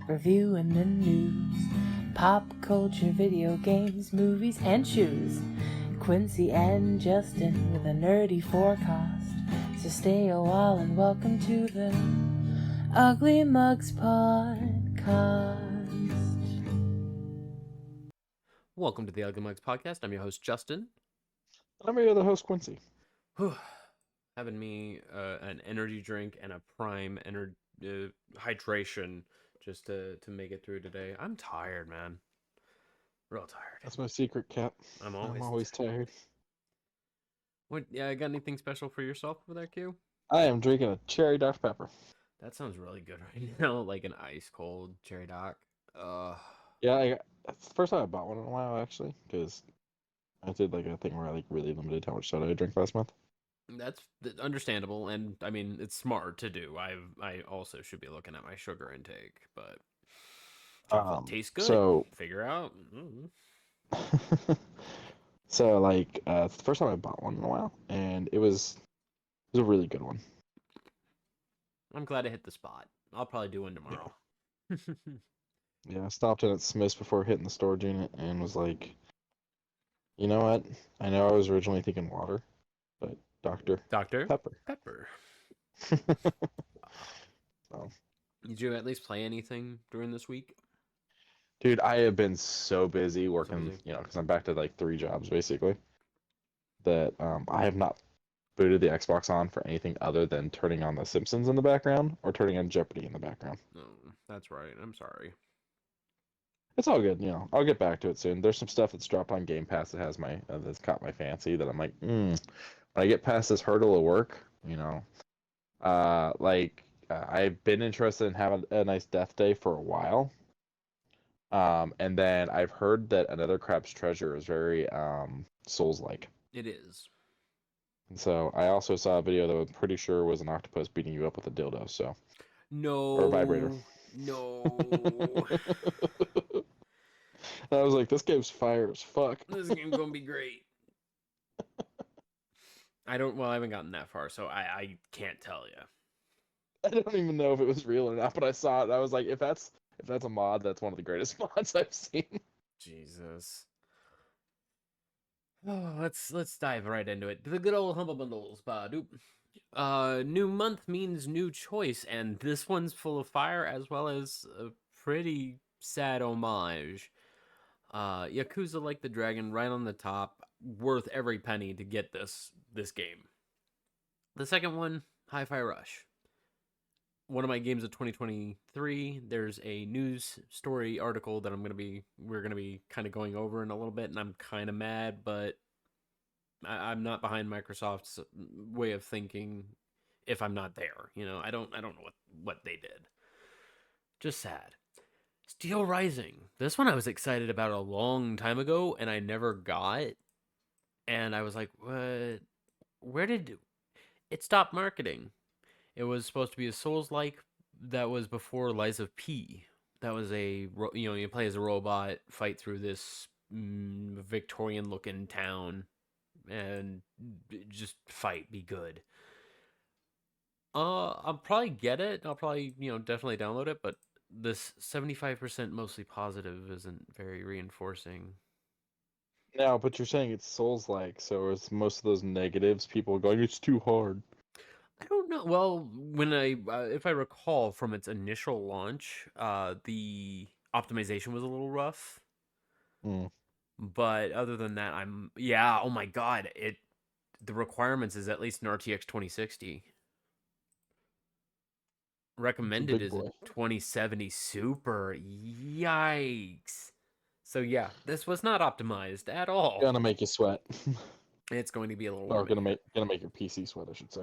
reviewing the news, pop culture, video games, movies, and shoes. Quincy and Justin with a nerdy forecast. So stay a while and welcome to the Ugly Mugs Podcast. Welcome to the Ugly Mugs Podcast. I'm your host, Justin. I'm your other host, Quincy. Having me an energy drink and a prime hydration just to make it through today. I'm tired, man. Real tired. That's my secret, Cap. I'm I'm always always tired. What? Yeah, got anything special for yourself over there, Q? I am drinking a cherry Dr. Pepper. That sounds really good right now, like an ice cold cherry doc. Yeah, it's the first time I bought one in a while, actually, because I did like a thing where I really limited how much soda I drank last month. That's understandable, and I mean it's smart to do. I also should be looking at my sugar intake, but chocolate tastes good. So figure out. So it's the first time I bought one in a while, and it was a really good one. I'm glad I hit the spot. I'll probably do one tomorrow. Yeah, I stopped in at Smith's before hitting the storage unit and was like, you know what? I know I was originally thinking water, but Dr. Pepper. So, did you at least play anything during this week? dude, I have been so busy working, because I'm back to like 3 jobs basically, that I have not booted the Xbox on for anything other than turning on The Simpsons in the background or turning on Jeopardy in the background. Oh, that's right. I'm sorry. It's all good, I'll get back to it soon. There's some stuff that's dropped on Game Pass that has that's caught my fancy that I'm like, when I get past this hurdle of work, I've been interested in having a nice death day for a while. And then I've heard that Another Crab's Treasure is very Souls-like. It is. And so I also saw a video that I'm pretty sure was an octopus beating you up with a dildo, so. No. Or a vibrator. No. I was like, this game's fire as fuck. This game's gonna be great. I haven't gotten that far, so I can't tell you. I don't even know if it was real or not, but I saw it and I was like, if that's a mod, that's one of the greatest mods I've seen. Jesus. Oh, let's dive right into it. The good old Humble Bundles, new month means new choice, and this one's full of fire as well as a pretty sad homage. Yakuza Like the Dragon right on the top, worth every penny to get this game. The second one, Hi-Fi Rush. One of my games of 2023. There's a news story article that we're gonna be kind of going over in a little bit, and I'm kind of mad, but I'm not behind Microsoft's way of thinking. If I'm not there, I don't know what they did. Just sad. Steel Rising. This one I was excited about a long time ago, and I never got. And I was like, what? Where did it stop marketing? It was supposed to be a Souls-like that was before Lies of P. That was you play as a robot, fight through this Victorian-looking town, and just fight, be good. I'll probably get it. I'll probably, definitely download it, but this 75% mostly positive isn't very reinforcing. No, but you're saying it's Souls-like, so it's most of those negatives, people going, it's too hard. I don't know. Well, if I recall from its initial launch, the optimization was a little rough. But other than that, oh my god, the requirements is at least an RTX 2060. Recommended is a 2070 Super. Yikes. So yeah, this was not optimized at all. Gonna make you sweat. It's going to be a little or gonna make your PC sweat, I should say.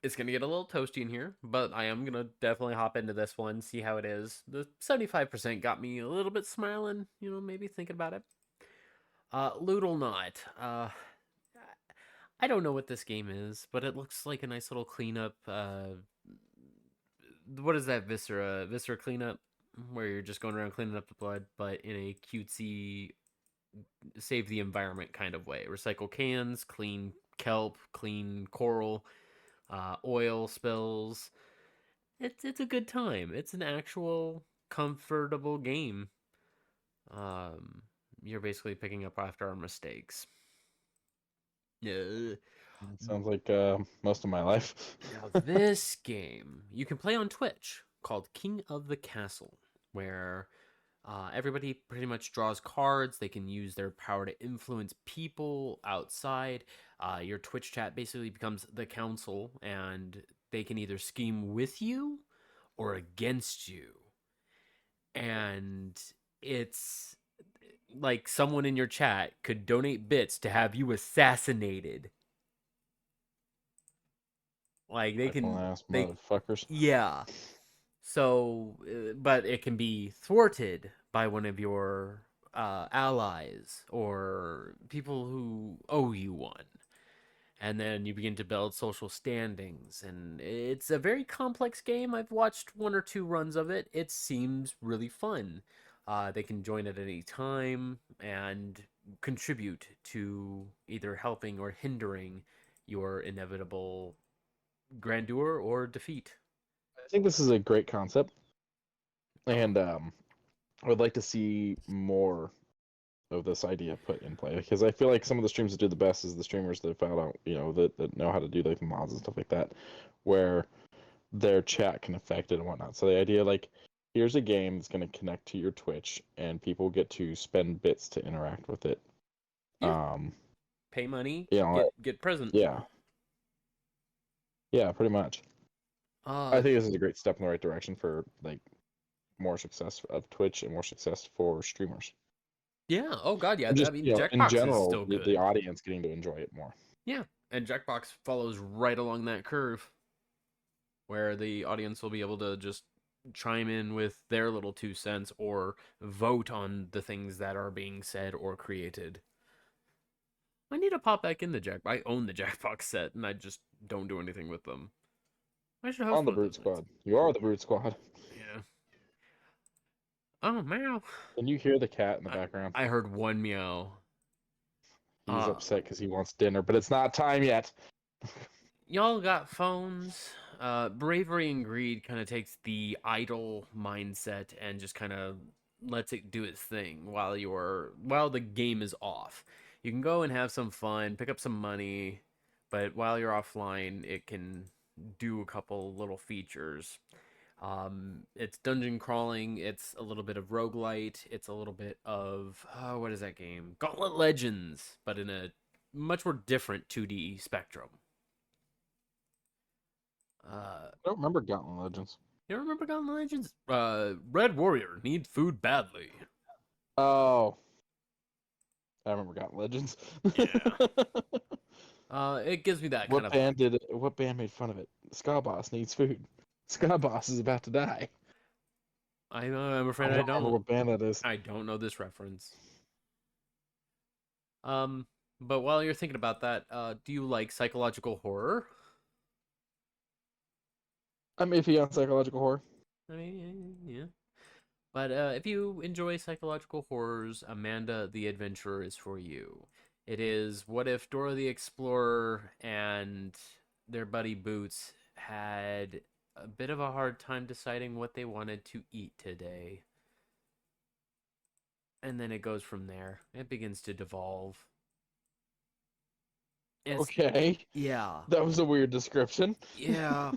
It's going to get a little toasty in here, but I am going to definitely hop into this one, see how it is. The 75% got me a little bit smiling, maybe thinking about it. Loodle Knot. I don't know what this game is, but it looks like a nice little cleanup. What is that, Viscera cleanup? Where you're just going around cleaning up the blood, but in a cutesy, save the environment kind of way. Recycle cans, clean kelp, clean coral. Oil spills. It's a good time. It's an actual comfortable game. Um, you're basically picking up after our mistakes. It sounds like most of my life. Now, this game you can play on Twitch called King of the Castle, where everybody pretty much draws cards. They can use their power to influence people outside. Your Twitch chat basically becomes the council, and they can either scheme with you or against you. And it's like someone in your chat could donate bits to have you assassinated. Like they can, Ass they, motherfuckers. yeah. So, but it can be thwarted by one of your allies or people who owe you one. And then you begin to build social standings. And it's a very complex game. I've watched one or two runs of it. It seems really fun. They can join at any time and contribute to either helping or hindering your inevitable grandeur or defeat. I think this is a great concept, and I would like to see more of this idea put in play, because I feel like some of the streams that do the best is the streamers that found out, that know how to do like the mods and stuff like that, where their chat can affect it and whatnot. So the idea, like, here's a game that's going to connect to your Twitch, and people get to spend bits to interact with it. Yeah. Pay money, You know, get present. yeah, yeah, pretty much. I think this is a great step in the right direction for like more success of Twitch and more success for streamers. Yeah. Oh God. Yeah. And I just, mean, in Jackbox is general, still the good. audience getting to enjoy it more. Yeah, and Jackbox follows right along that curve, where the audience will be able to just chime in with their little 2 cents or vote on the things that are being said or created. I need to pop back in the Jack. I own the Jackbox set, and I just don't do anything with them. I should host On the one of Brute those nights. Squad. You are the Brute Squad. Yeah. Oh meow. Can you hear the cat in the I background? I heard one meow. He's Uh, upset because he wants dinner, but it's not time yet. y'all got phones. Bravery and Greed kind of takes the idle mindset and just kind of lets it do its thing while the game is off. You can go and have some fun, pick up some money, but while you're offline, it can do a couple little features. It's dungeon crawling. It's a little bit of roguelite. It's a little bit of what is that game? Gauntlet Legends, but in a much more different 2D spectrum. I don't remember Gauntlet Legends. You remember Gauntlet Legends? Red Warrior need food badly. Oh, I remember Gauntlet Legends. Yeah. It gives me that kind of. What band made fun of it? Ska Boss needs food. Ska Boss is about to die. I'm I afraid I don't remember don't. what band that is. I don't know this reference. But while you're thinking about that, do you like psychological horror? I'm iffy on psychological horror. I mean, yeah. But if you enjoy psychological horrors, Amanda the Adventurer is for you. It is what if Dora the Explorer and their buddy Boots had a bit of a hard time deciding what they wanted to eat today. And then it goes from there. It begins to devolve. Okay. Yeah. That was a weird description. Yeah.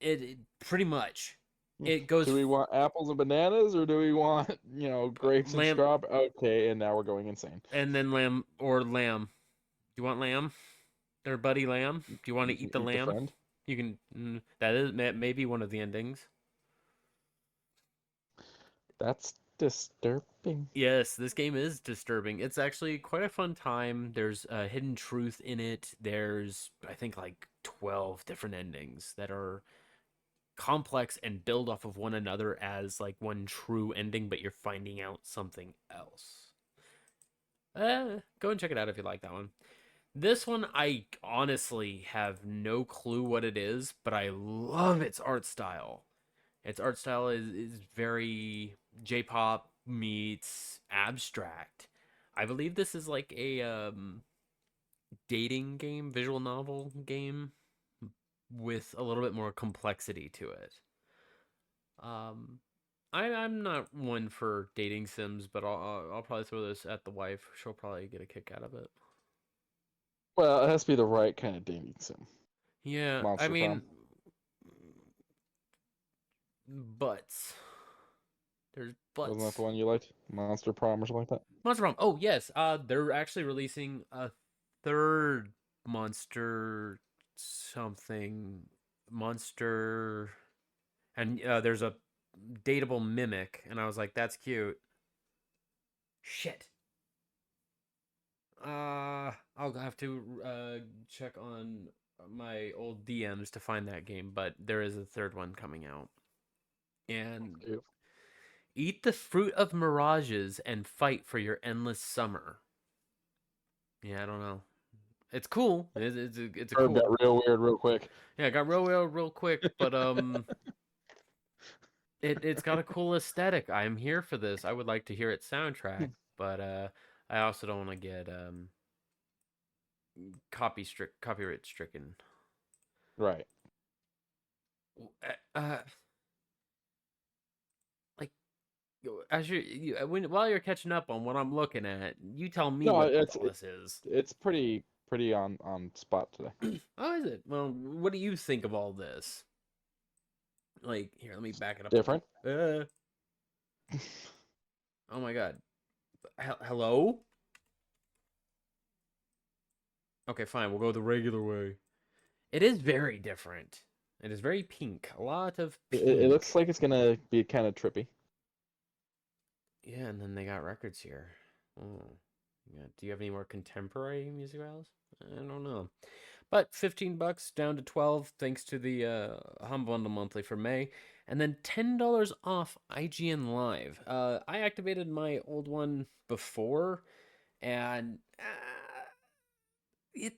it pretty much. It goes. Do we want apples and bananas, or do we want, grapes and Lamb, strawberry? Okay, and now we're going insane. and then lamb or lamb. Do you want lamb? Their buddy lamb. Do you want You to eat can the eat the lamb? friend. You can. That is maybe one of the endings. That's disturbing. Yes, this game is disturbing. It's actually quite a fun time. There's a hidden truth in it. There's, I think, like 12 different endings that are complex and build off of one another as like one true ending, but you're finding out something else. Go and check it out if you like that one. This one, I honestly have no clue what it is, but I love its art style. Its art style is very J-pop meets abstract. I believe this is like a dating game, visual novel game with a little bit more complexity to it. I'm not one for dating sims, but I'll probably throw this at the wife. She'll probably get a kick out of it. Well, it has to be the right kind of dating sim. Yeah, I Monster mean, Prom. butts. There's Wasn't that butts. the one you liked? Monster Prom or something like that? Monster Prom. Oh yes, they're actually releasing a third monster something monster, and there's a dateable mimic, and I was like, that's cute. Shit. I'll have to check on my old DMs to find that game, but there is a third one coming out. And Cute. eat the fruit of mirages and fight for your endless summer. Yeah, I don't know. It's cool. It's a Herb cool. got real weird real quick. Yeah, it got real quick, but it's got a cool aesthetic. I'm here for this. I would like to hear its soundtrack, but I also don't want to get copyright stricken. Right. Uh, like as while you're catching up on what I'm looking at, you tell me No, what all this is. it's pretty on spot today. Oh, is it? Well, what do you think of all this? Like, here, let me back it up. Different. Oh my god. Hello? Okay, fine. We'll go the regular way. It is very different. It is very pink. A lot of pink. It looks like it's gonna be kind of trippy. Yeah, and then they got records here. Oh. Yeah. Do you have any more contemporary music files? I don't know. But $15 down to 12 thanks to the Humble Bundle monthly for May. And then $10 off IGN Live. I activated my old one before, and it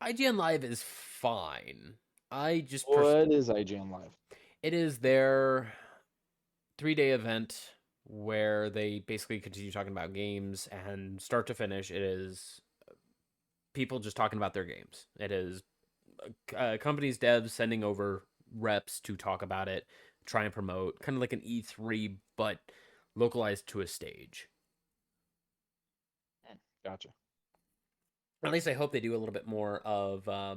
IGN Live is fine. I just What is IGN Live? it is their 3-day event where they basically continue talking about games, and start to finish it is people just talking about their games. It is companies, devs sending over reps to talk about it, try and promote, kind of like an E3 but localized to a stage. Gotcha. At least I hope they do a little bit more of a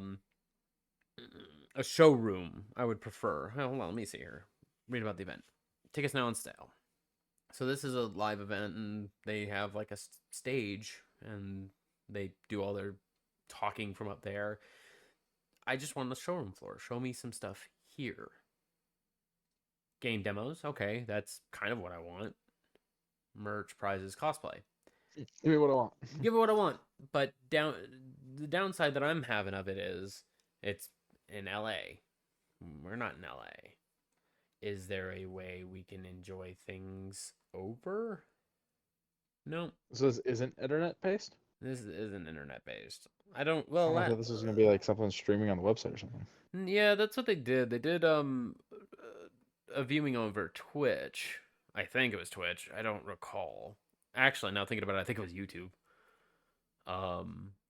showroom. I would prefer. Hold on, let me see here. Read about the event. Tickets now on sale. So this is a live event, and they have like a stage, and they do all their talking from up there. I just want the showroom floor. Show me some stuff here. Game demos. Okay, that's kind of what I want. Merch, prizes, cosplay. Give me what I want. Give it what I want. But the downside that I'm having of it is it's in LA. We're not in LA. Is there a way we can enjoy things over? No. So this isn't internet based? This isn't internet based. I don't. Well, I thought this was gonna be like something streaming on the website or something. Yeah, that's what they did. They did a viewing over Twitch. I think it was Twitch. I don't recall. Actually, now thinking about it, I think it was YouTube.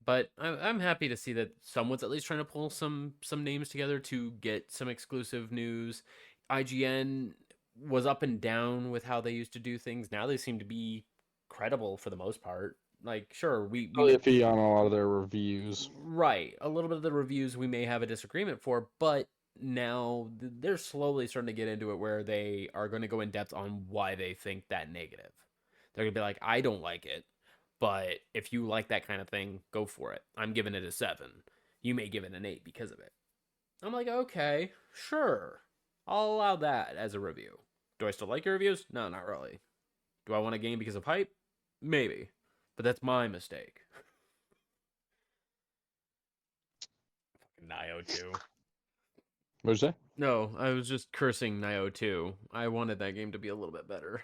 But I'm happy to see that someone's at least trying to pull some names together to get some exclusive news. IGN was up and down with how they used to do things. Now they seem to be credible for the most part. Like, sure, we Really iffy on a lot of their reviews. right, a little bit of the reviews we may have a disagreement for, but now they're slowly starting to get into it where they are going to go in depth on why they think that negative. They're going to be like, I don't like it, but if you like that kind of thing, go for it. I'm giving it a 7. You may give it an 8 because of it. I'm like, okay, sure. I'll allow that as a review. Do I still like your reviews? No, not really. Do I want a game because of hype? Maybe. But that's my mistake. Fucking Nioh 2. What'd you say? No, I was just cursing Nioh 2. I wanted that game to be a little bit better.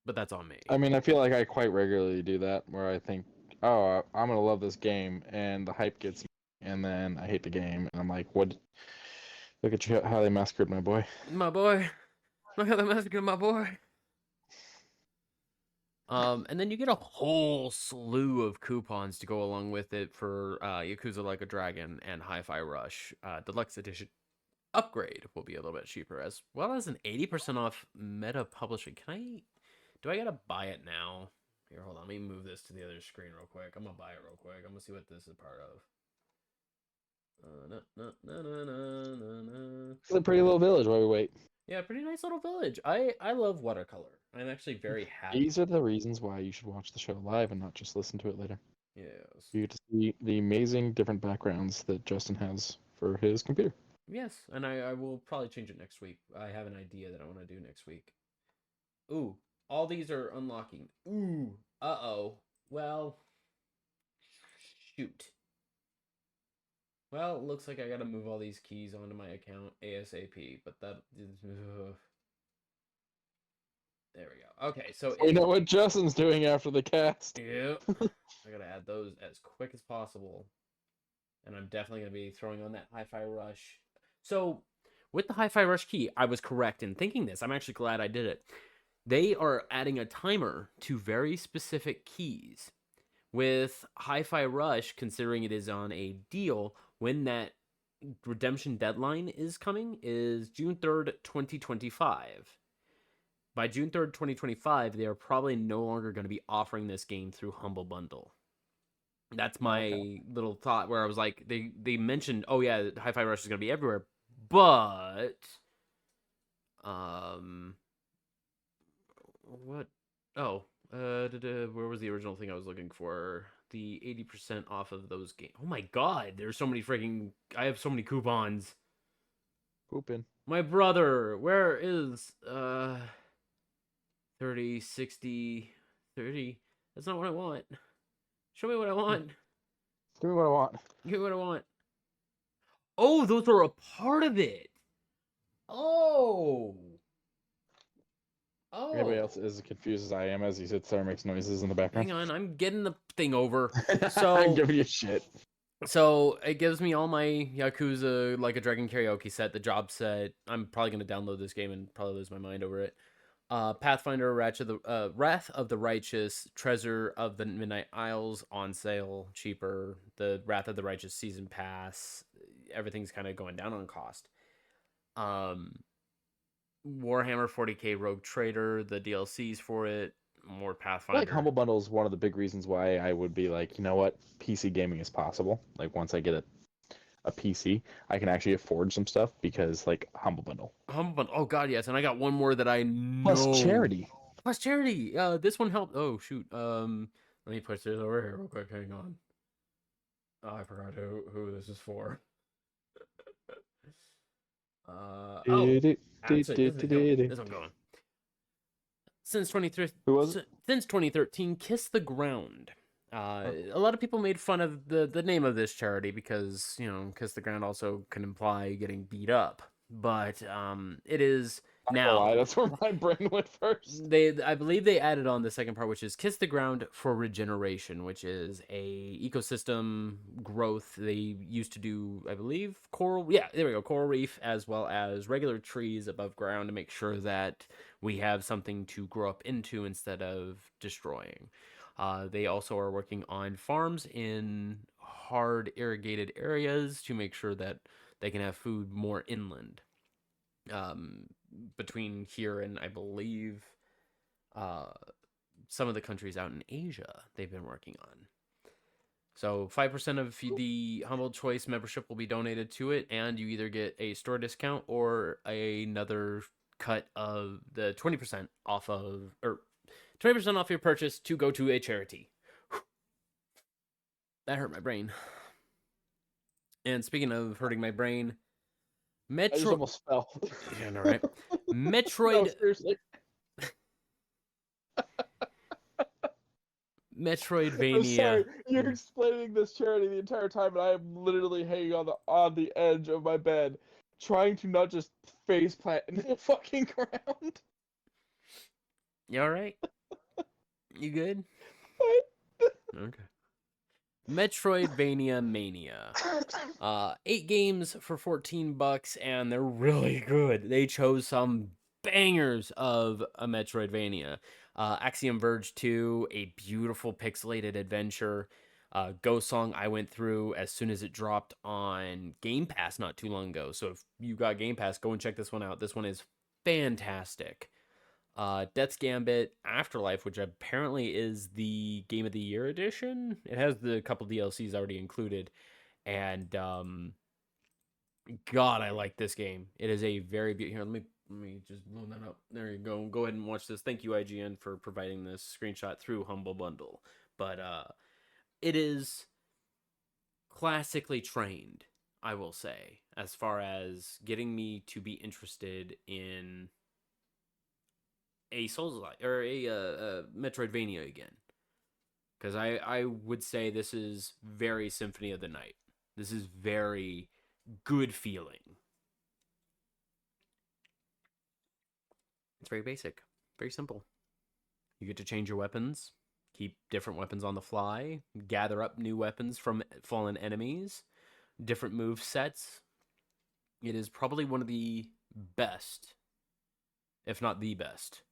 But that's on me. I mean, I feel like I quite regularly do that, where I think, oh, I'm gonna love this game, and the hype gets me, and then I hate the game, and I'm like, what? Look at you, how they massacred my boy. My boy. Look how they massacred my boy. And then you get a whole slew of coupons to go along with it for Yakuza Like a Dragon and Hi-Fi Rush Deluxe Edition. Upgrade will be a little bit cheaper, as well as an 80% off meta publishing. Do I gotta buy it now? Here, hold on. Let me move this to the other screen real quick. I'm gonna buy it real quick. I'm gonna see what this is part of. It's a pretty little village while we wait. Yeah, pretty nice little village. I love watercolor. I'm actually very happy. These are the reasons why you should watch the show live and not just listen to it later. Yes. You get to see the amazing different backgrounds that Justin has for his computer. Yes, and I will probably change it next week. I have an idea that I want to do next week. Ooh, all these are unlocking. Ooh, uh-oh. Well, shoot. Well, it looks like I gotta move all these keys onto my account ASAP, but that is... There we go. Okay, so... We know what Justin's doing after the cast. Yep. I gotta add those as quick as possible. And I'm definitely gonna be throwing on that Hi-Fi Rush. So, with the Hi-Fi Rush key, I was correct in thinking this. I'm actually glad I did it. They are adding a timer to very specific keys. With Hi-Fi Rush, considering it is on a deal, when that redemption deadline is coming is June 3rd, 2025. By June 3rd, 2025, they are probably no longer going to be offering this game through Humble Bundle. That's my little thought, where I was like, they mentioned, oh yeah, Hi-Fi Rush is going to be everywhere, but what? Oh, where was the original thing I was looking for? The 80% off of those games. Oh my god, there's so many freaking... I have so many coupons. Pooping. My brother, where is 30, 60, 30? That's not what I want. Show me what I want. Give me what I want. Give me what I want. Oh, those are a part of it. Oh. Oh. Anybody else is as confused as I am as he sits there and makes noises in the background? Hang on, I'm getting the thing over. So I'm giving you shit. So it gives me all my Yakuza Like a Dragon karaoke set, the job set. I'm probably gonna download this game and probably lose my mind over it. Pathfinder, Wrath of the Righteous, Treasure of the Midnight Isles on sale, cheaper. The Wrath of the Righteous season pass. Everything's kind of going down on cost. Warhammer 40k Rogue Trader, the DLCs for it, more Pathfinder. Like Humble Bundle is one of the big reasons why I would be like, you know what, PC gaming is possible. Like once I get a PC, I can actually afford some stuff because like Humble Bundle. Oh god, yes, and I got one more that I know. Plus charity. Plus charity. This one helped. Oh shoot. Let me push this over here real quick. Hang on. Oh, I forgot who this is for. That's it. This one going. Since 2013, Kiss the Ground. A lot of people made fun of the name of this charity because, you know, Kiss the Ground also can imply getting beat up. But it is now. That's where my brain went first. I believe they added on the second part, which is Kiss the Ground for Regeneration, which is a ecosystem growth. They used to do, I believe, coral. Yeah, there we go. Coral reef as well as regular trees above ground to make sure that we have something to grow up into instead of destroying. They also are working on farms in hard irrigated areas to make sure that they can have food more inland. Between here and I believe some of the countries out in Asia they've been working on. So 5% of the Humble Choice membership will be donated to it, and you either get a store discount or another cut of the 20% off of, or 20% off your purchase to go to a charity. That hurt my brain. And speaking of hurting my brain, I just almost fell. Yeah, no, right? Metroid. No, seriously. Metroidvania. I'm sorry. You're explaining this charity the entire time, and I am literally hanging on the edge of my bed, trying to not just face plant into the fucking ground. You all right? You good? Okay. Metroidvania Mania. 8 games for $14, and they're really good. They chose some bangers of a Metroidvania. Axiom Verge 2, a beautiful pixelated adventure. Ghost Song I went through as soon as it dropped on Game Pass not too long ago. So if you got Game Pass, go and check this one out. This one is fantastic. Death's Gambit Afterlife, which apparently is the Game of the Year edition. It has the couple DLCs already included, and God, I like this game. It is a very beautiful. Here, let me just blow that up. There you go. Go ahead and watch this. Thank you, IGN, for providing this screenshot through Humble Bundle. But it is classically trained, I will say, as far as getting me to be interested in a Souls-like or a Metroidvania again. Because I would say this is very Symphony of the Night. This is very good feeling. It's very basic, very simple. You get to change your weapons, keep different weapons on the fly, gather up new weapons from fallen enemies, different move sets. It is probably one of the best, if not the best.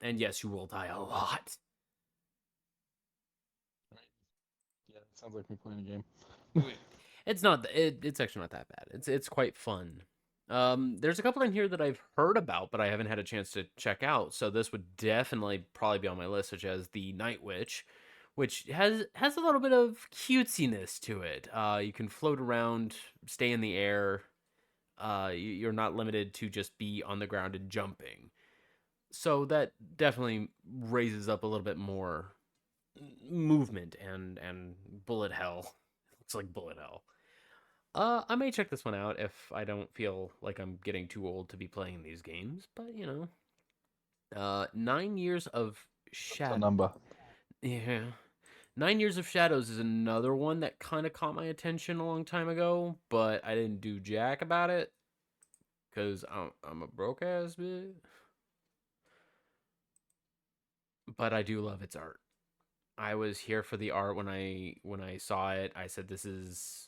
And yes, you will die a lot. Yeah, it sounds like me playing a game. It's not. It's actually not that bad. It's quite fun. There's a couple in here that I've heard about, but I haven't had a chance to check out. So this would definitely probably be on my list, such as the Night Witch, which has a little bit of cutesiness to it. You can float around, stay in the air. You're not limited to just be on the ground and jumping. So that definitely raises up a little bit more movement and bullet hell. It looks like bullet hell. I may check this one out if I don't feel like I'm getting too old to be playing these games, but 9 Years of The Shadow. number. Yeah. 9 Years of Shadows is another one that kind of caught my attention a long time ago, but I didn't do jack about it because I'm a broke ass bitch. But I do love its art. I was here for the art when I saw it. I said this is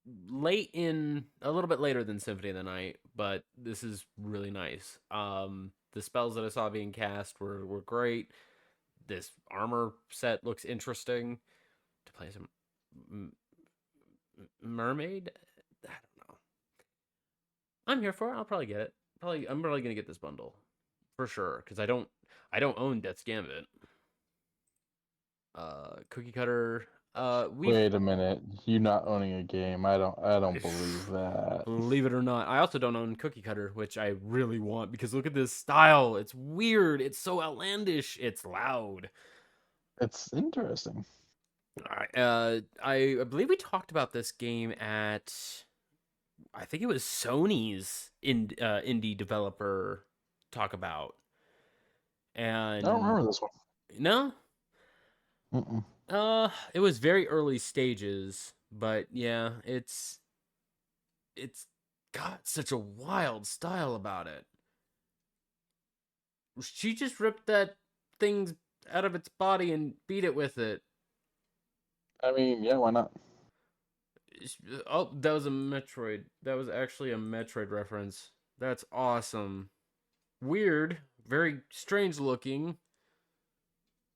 a little bit later than Symphony of the Night, but this is really nice. The spells that I saw being cast were great. This armor set looks interesting. To play some mermaid, I don't know. I'm here for it. I'll probably get it. I'm probably gonna get this bundle for sure because I don't own Death's Gambit. Cookie Cutter. Wait a minute. You not owning a game. I don't believe that. Believe it or not, I also don't own Cookie Cutter, which I really want because look at this style. It's weird. It's so outlandish. It's loud. It's interesting. I believe we talked about this game at I think it was Sony's indie developer talk about. And I don't remember this one. No? Mm-mm. It was very early stages, but yeah, it's got such a wild style about it. She just ripped that thing out of its body and beat it with it. I mean, yeah, why not? Oh, that was a Metroid. That was actually a Metroid reference. That's awesome. Weird, very strange looking.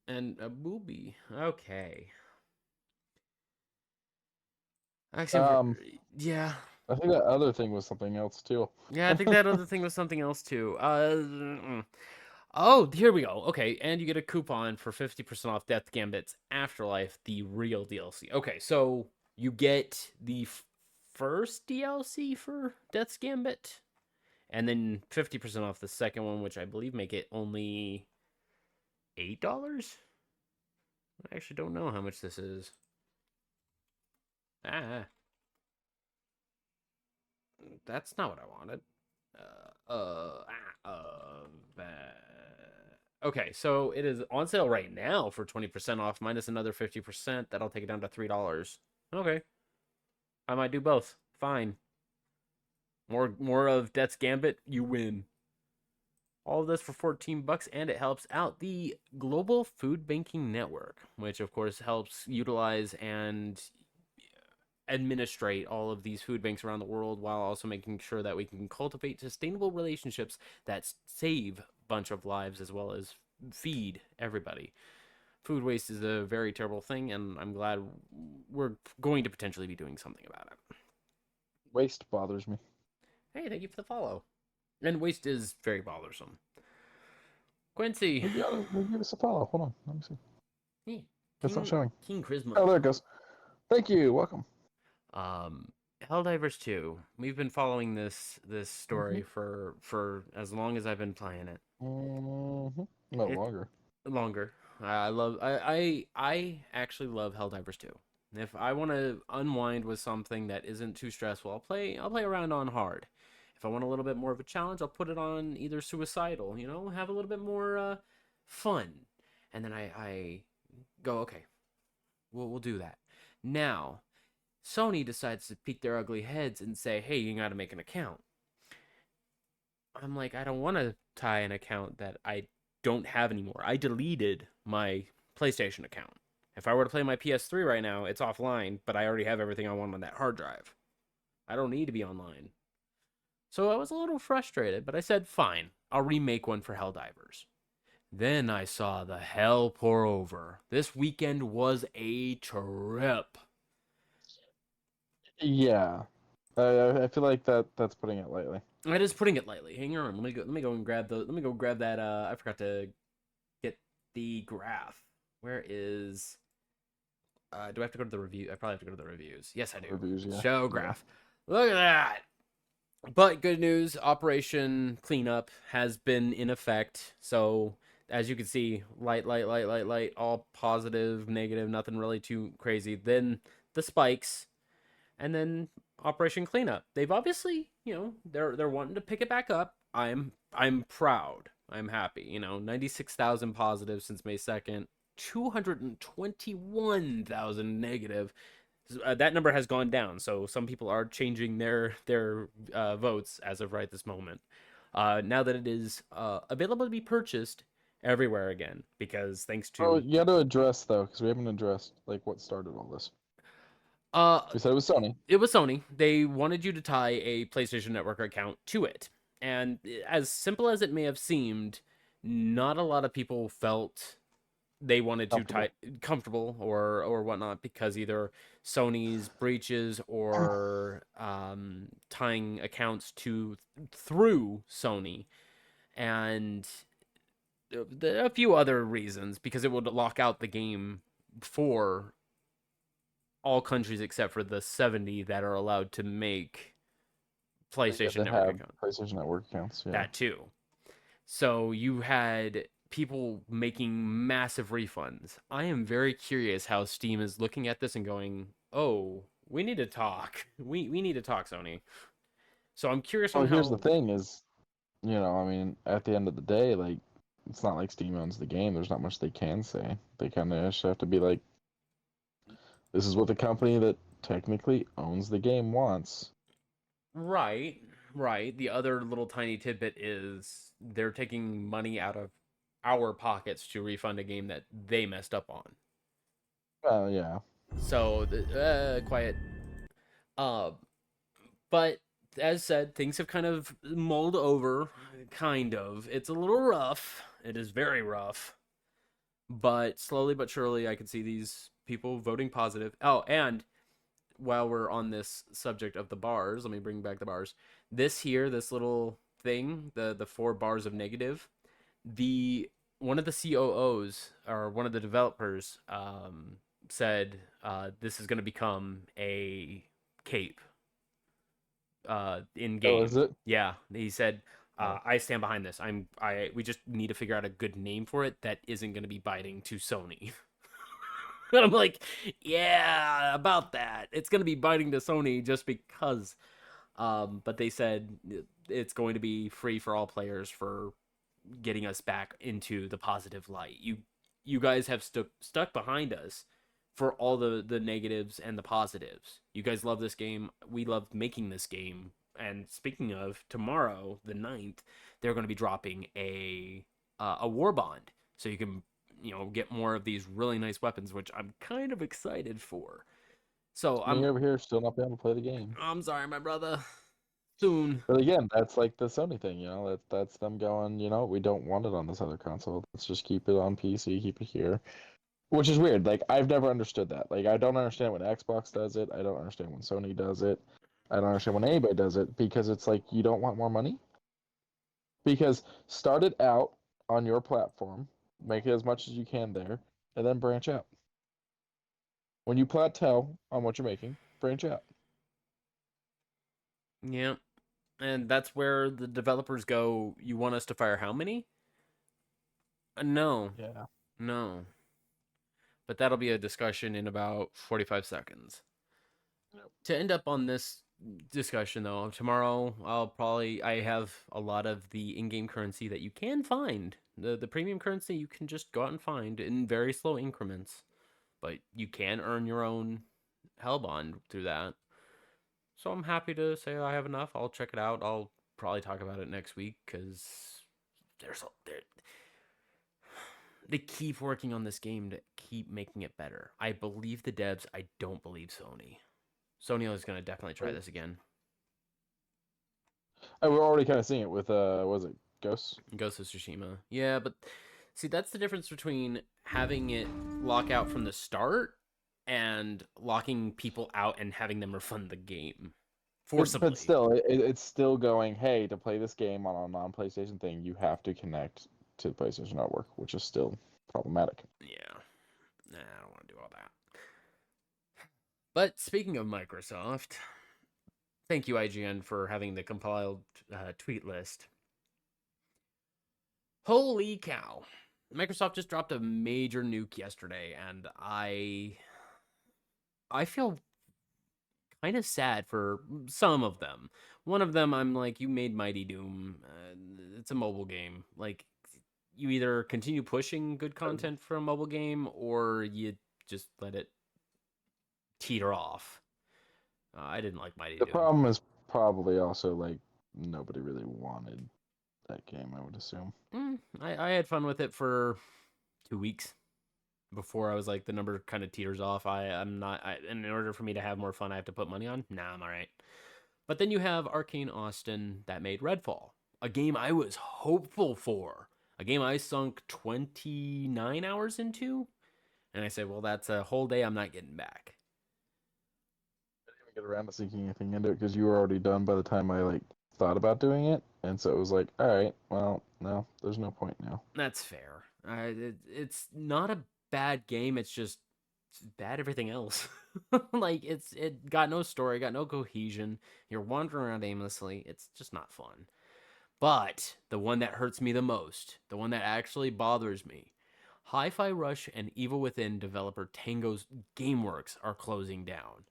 And a booby. Okay. Actually, yeah. I think that other thing was something else too. Yeah, I think that other thing was something else too. Oh, here we go. Okay, and you get a coupon for 50% off Death Gambit's Afterlife, the real DLC. Okay, so you get the first DLC for Death's Gambit, and then 50% off the second one, which I believe make it only $8. I actually don't know how much this is. That's not what I wanted. Okay, so it is on sale right now for 20% off minus another 50%. That'll take it down to $3. Okay. I might do both. Fine. More of Death's Gambit, you win. All of this for $14, and it helps out the Global Food Banking Network, which of course helps utilize and administrate all of these food banks around the world while also making sure that we can cultivate sustainable relationships that save a bunch of lives as well as feed everybody. Food waste is a very terrible thing, and I'm glad we're going to potentially be doing something about it. Waste bothers me. Hey, thank you for the follow. And waste is very bothersome. Quincy. Give us a follow. Hold on. Let me see. Hey, It's not showing. King Charisma. Oh, there it goes. Thank you. Welcome. Helldivers 2. We've been following this story for as long as I've been playing it. No longer. Longer. I actually love Helldivers 2. If I want to unwind with something that isn't too stressful, I'll play around on hard. If I want a little bit more of a challenge, I'll put it on either suicidal, have a little bit more fun. And then I go, okay, we'll do that. Now, Sony decides to peek their ugly heads and say, hey, you got to make an account. I'm like, I don't want to tie an account that I don't have anymore. I deleted my PlayStation account. If I were to play my PS3 right now, it's offline, but I already have everything I want on that hard drive. I don't need to be online. So I was a little frustrated, but I said, fine, I'll remake one for Helldivers. Then I saw the hell pour over. This weekend was a trip. Yeah, I feel like that's putting it lightly. That is putting it lightly. Hang on, let me go and grab the. Let me go grab that. I forgot to get the graph. Where is? Do I have to go to the review? I probably have to go to the reviews. Yes, I do. Reviews, yeah. Show graph. Yeah. Look at that. But good news, Operation Cleanup has been in effect. So as you can see, light, all positive, negative, nothing really too crazy. Then the spikes, and then Operation Cleanup. They've obviously, they're wanting to pick it back up. I'm proud. I'm happy. 96,000 positive since May 2nd, 221,000 negative. That number has gone down, so some people are changing their votes as of right this moment. Now that it is available to be purchased everywhere again, because thanks to... Oh, you got to address, though, because we haven't addressed, what started all this. We said it was Sony. It was Sony. They wanted you to tie a PlayStation Network account to it. And as simple as it may have seemed, not a lot of people felt they wanted to tie comfortable or whatnot, because either Sony's breaches or tying accounts through Sony, and a few other reasons, because it would lock out the game for all countries except for the 70 that are allowed to make PlayStation Network accounts. PlayStation Network accounts, yeah. That too. So you had people making massive refunds. I am very curious how Steam is looking at this and going, oh, we need to talk. We need to talk, Sony. So I'm curious on how... Here's the thing is, at the end of the day, it's not like Steam owns the game. There's not much they can say. They kind of just have to be like, this is what the company that technically owns the game wants. Right. The other little tiny tidbit is they're taking money out of our pockets to refund a game that they messed up on. Well, yeah. So, quiet. But as said, things have kind of mulled over. Kind of. It's a little rough. It is very rough. But slowly but surely, I can see these people voting positive. Oh, and while we're on this subject of the bars, let me bring back the bars. This little thing, the 4 bars of negative, one of the COOs or one of the developers said this is going to become a cape in game. Oh, is it? Yeah, he said, I stand behind this. We just need to figure out a good name for it that isn't going to be biting to Sony. And I'm like, yeah, about that. It's going to be biting to Sony just because. But they said it's going to be free for all players for getting us back into the positive light. You guys have stuck behind us for all the negatives and the positives. You guys love this game. We love making this game. And speaking of, tomorrow, the 9th, they're going to be dropping a war bond. So you can, get more of these really nice weapons, which I'm kind of excited for. So I'm over here still not being able to play the game. I'm sorry, my brother. Soon. But again, that's like the Sony thing, that's them going, we don't want it on this other console. Let's just keep it on PC, keep it here. Which is weird. Like I've never understood that. Like I don't understand when Xbox does it. I don't understand when Sony does it. I don't understand when anybody does it because it's like you don't want more money. Because start it out on your platform, make it as much as you can there, and then branch out. When you plateau on what you're making, branch out. Yeah. And that's where the developers go, you want us to fire how many? No. Yeah. No. But that'll be a discussion in about 45 seconds. Yep. To end up on this discussion though, tomorrow I have a lot of the in-game currency that you can find. The premium currency you can just go out and find in very slow increments, but you can earn your own Hellbond through that. So I'm happy to say I have enough. I'll check it out. I'll probably talk about it next week because they keep working on this game to keep making it better. I believe the devs. I don't believe Sony. Sony is going to definitely try this again. We're already kind of seeing it with was it Ghosts? Ghost of Tsushima. Yeah, but see, that's the difference between having it lock out from the start and locking people out and having them refund the game forcibly. But still, it's still going. Hey, to play this game on a non-PlayStation thing, you have to connect to the PlayStation Network, which is still problematic. Yeah, nah, I don't want to do all that. But speaking of Microsoft, thank you IGN for having the compiled tweet list. Holy cow! Microsoft just dropped a major nuke yesterday, and I feel kind of sad for some of them. One of them, I'm like, you made Mighty Doom. It's a mobile game. Like, you either continue pushing good content for a mobile game, or you just let it teeter off. I didn't like Mighty The Doom. problem is probably also like nobody really wanted that game, I would assume. I had fun with it for 2 weeks before I was like, the number kind of teeters off. I'm not, in order for me to have more fun, I have to put money on. Nah, I'm all right. But then you have Arcane Austin that made Redfall, a game I was hopeful for, a game I sunk 29 hours into, and I said, well, that's a whole day I'm not getting back. I didn't even get around to sinking anything into it because you were already done by the time I like thought about doing it, and so it was like, all right, well, no, there's no point now. That's fair. It's not a bad game. It's just bad everything else. Like it got no story, got no cohesion. You're wandering around aimlessly. It's just not fun. But the one that hurts me the most, the one that actually bothers me, Hi-Fi Rush and Evil Within developer Tango's GameWorks are closing down.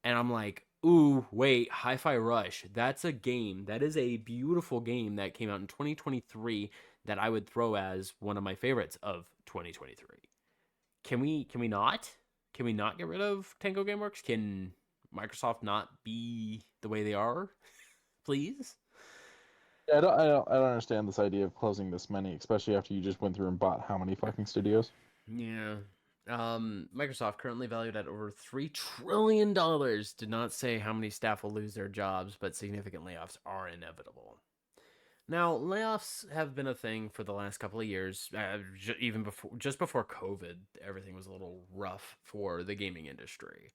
And I'm like, ooh, wait, Hi-Fi Rush, that's a game. That is a beautiful game that came out in 2023 that I would throw as one of my favorites of 2023. Can we not? Can we not get rid of Tango GameWorks? Can Microsoft not be the way they are? Please? Yeah, I don't understand this idea of closing this many, especially after you just went through and bought how many fucking studios. Yeah. Microsoft currently valued at over $3 trillion. Did not say how many staff will lose their jobs, but significant layoffs are inevitable. Now, layoffs have been a thing for the last couple of years. Even before COVID, everything was a little rough for the gaming industry.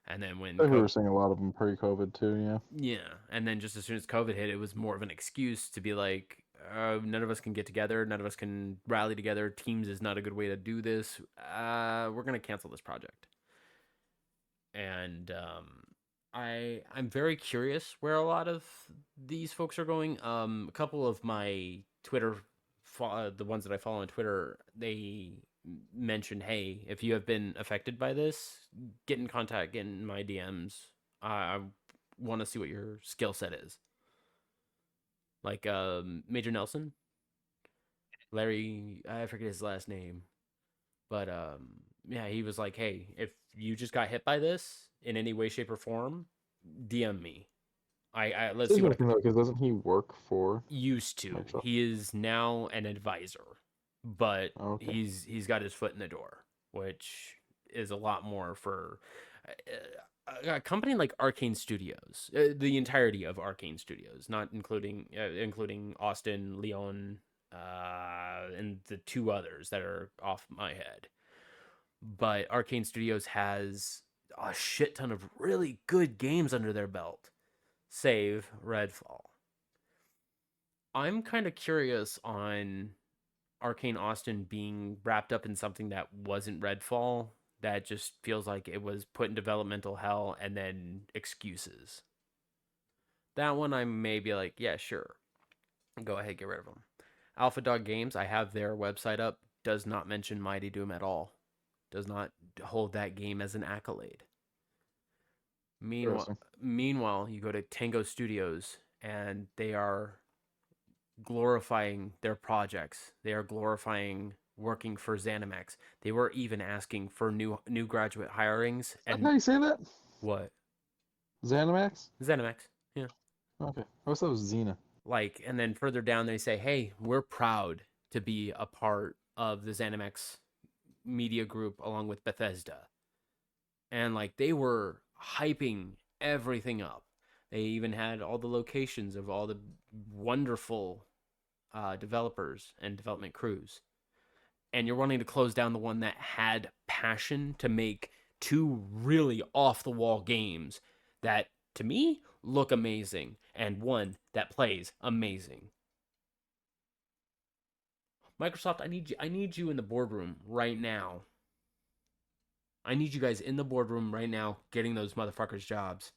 And then when We were seeing a lot of them pre-COVID too. Yeah. yeah, and then just as soon as COVID hit, it was more of an excuse to be like, none of us can get together, none of us can rally together. Teams is not a good way to do this. We're gonna cancel this project. And I'm very curious where a lot of these folks are going. A couple of my Twitter, the ones that I follow on Twitter, they mentioned, hey, if you have been affected by this, get in contact, get in my DMs. I want to see what your skill set is. Like Major Nelson, Larry, I forget his last name, but yeah, he was like, hey, if you just got hit by this in any way, shape, or form, DM me. Let's see what because doesn't he work for used to. Microsoft? He is now an advisor, but Okay. he's got his foot in the door, which is a lot more for a company like Arcane Studios, the entirety of Arcane Studios, not including Austin, Leon, and the two others that are off my head. but Arcane Studios has a shit ton of really good games under their belt, save Redfall. I'm kind of curious on Arcane Austin being wrapped up in something that wasn't Redfall, that just feels like it was put in developmental hell and then excuses. That one I may be like, yeah, sure. Go ahead, get rid of them. Alpha Dog Games, I have their website up, does not mention Mighty Doom at all. Does not hold that game as an accolade. Meanwhile, you go to Tango Studios and they are glorifying their projects. They are glorifying working for Zenimax. They were even asking for new graduate hirings. And how you say that? What? Zenimax? Zenimax. Yeah. Okay. I always thought it was Xena. Like, and then further down they say, "Hey, we're proud to be a part of the Zenimax media group along with Bethesda." And like they were hyping everything up. They even had all the locations of all the wonderful developers and development crews. And you're wanting to close down the one that had passion to make two really off the wall games that, to me, look amazing, and one that plays amazing. Microsoft, I need you in the boardroom right now. I need you guys in the boardroom right now getting those motherfuckers jobs.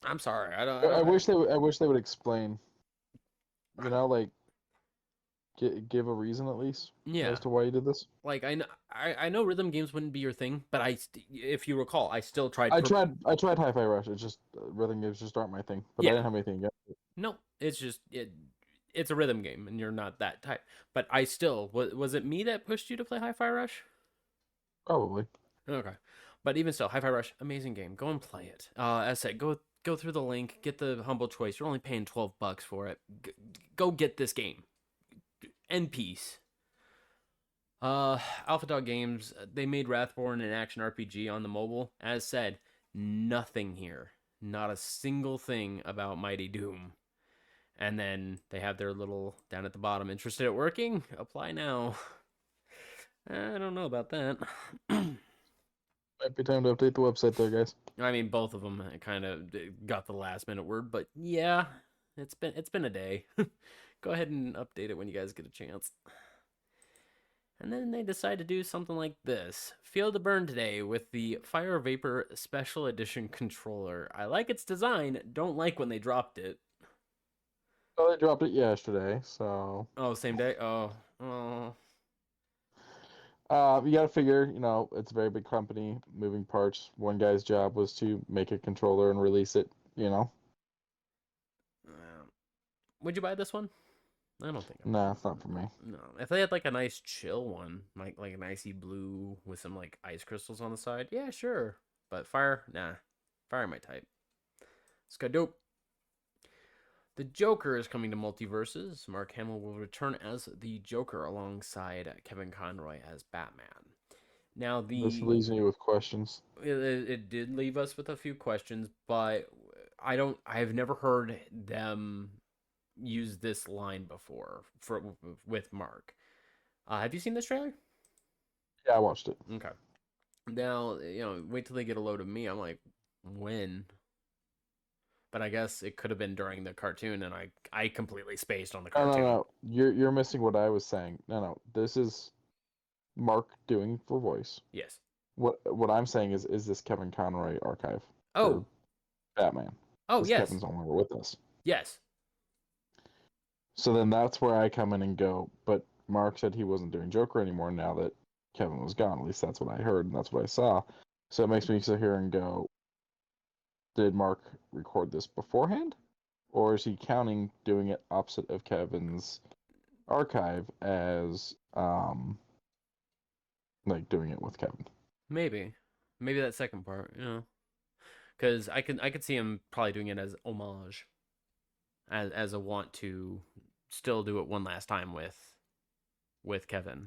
I'm sorry. I wish they would explain. You know, like give a reason at least. Yeah. As to why you did this. Like I know rhythm games wouldn't be your thing, but if you recall, I still tried. I tried Hi-Fi Rush. It's just rhythm games just aren't my thing. But Yeah. I didn't have anything against it. No, it's just it's a rhythm game, and you're not that type. But I still was it me that pushed you to play Hi-Fi Rush? Probably. Okay, but even still, Hi-Fi Rush, amazing game. Go and play it. As I said, go through the link, get the humble choice. You're only paying $12 for it. Go get this game. End peace. Alpha Dog Games, they made Wrathborn an action RPG on the mobile. As said, nothing here. Not a single thing about Mighty Doom. And then they have their little down at the bottom, interested at working? Apply now. I don't know about that. Might be time to update the website there, guys. I mean, both of them kind of got the last minute word, but yeah, it's been a day. Go ahead and update it when you guys get a chance. And then they decide to do something like this. Feel the burn today with the Fire Vapor Special Edition controller. I like its design, don't like when they dropped it. Oh, they dropped it yesterday, so... Oh, same day? Oh. You gotta figure, you know, it's a very big company, moving parts. One guy's job was to make a controller and release it, you know? Would you buy this one? I don't think. Nah, it's not for me. No, if they had like a nice chill one, like an icy blue with some like ice crystals on the side, yeah, sure. But fire, nah, fire my type. It's got dope. The Joker is coming to Multiverses. Mark Hamill will return as the Joker alongside Kevin Conroy as Batman. Now this leaves me with questions. It did leave us with a few questions, but I've never heard them use this line before with Mark. Have you seen this trailer? Yeah, I watched it. Okay. Now, wait till they get a load of me. I'm like, when? But I guess it could have been during the cartoon, and I completely spaced on the cartoon. No. You're missing what I was saying. No. This is Mark doing for voice. Yes. What I'm saying is this Kevin Conroy archive? Oh. Batman. Oh, yes. Kevin's no longer with us. Yes. So then that's where I come in and go, but Mark said he wasn't doing Joker anymore now that Kevin was gone. At least that's what I heard and that's what I saw. So it makes me sit here and go, did Mark record this beforehand? Or is he counting doing it opposite of Kevin's archive as like doing it with Kevin? Maybe that second part, because I could see him probably doing it as homage, as a want to still do it one last time with Kevin.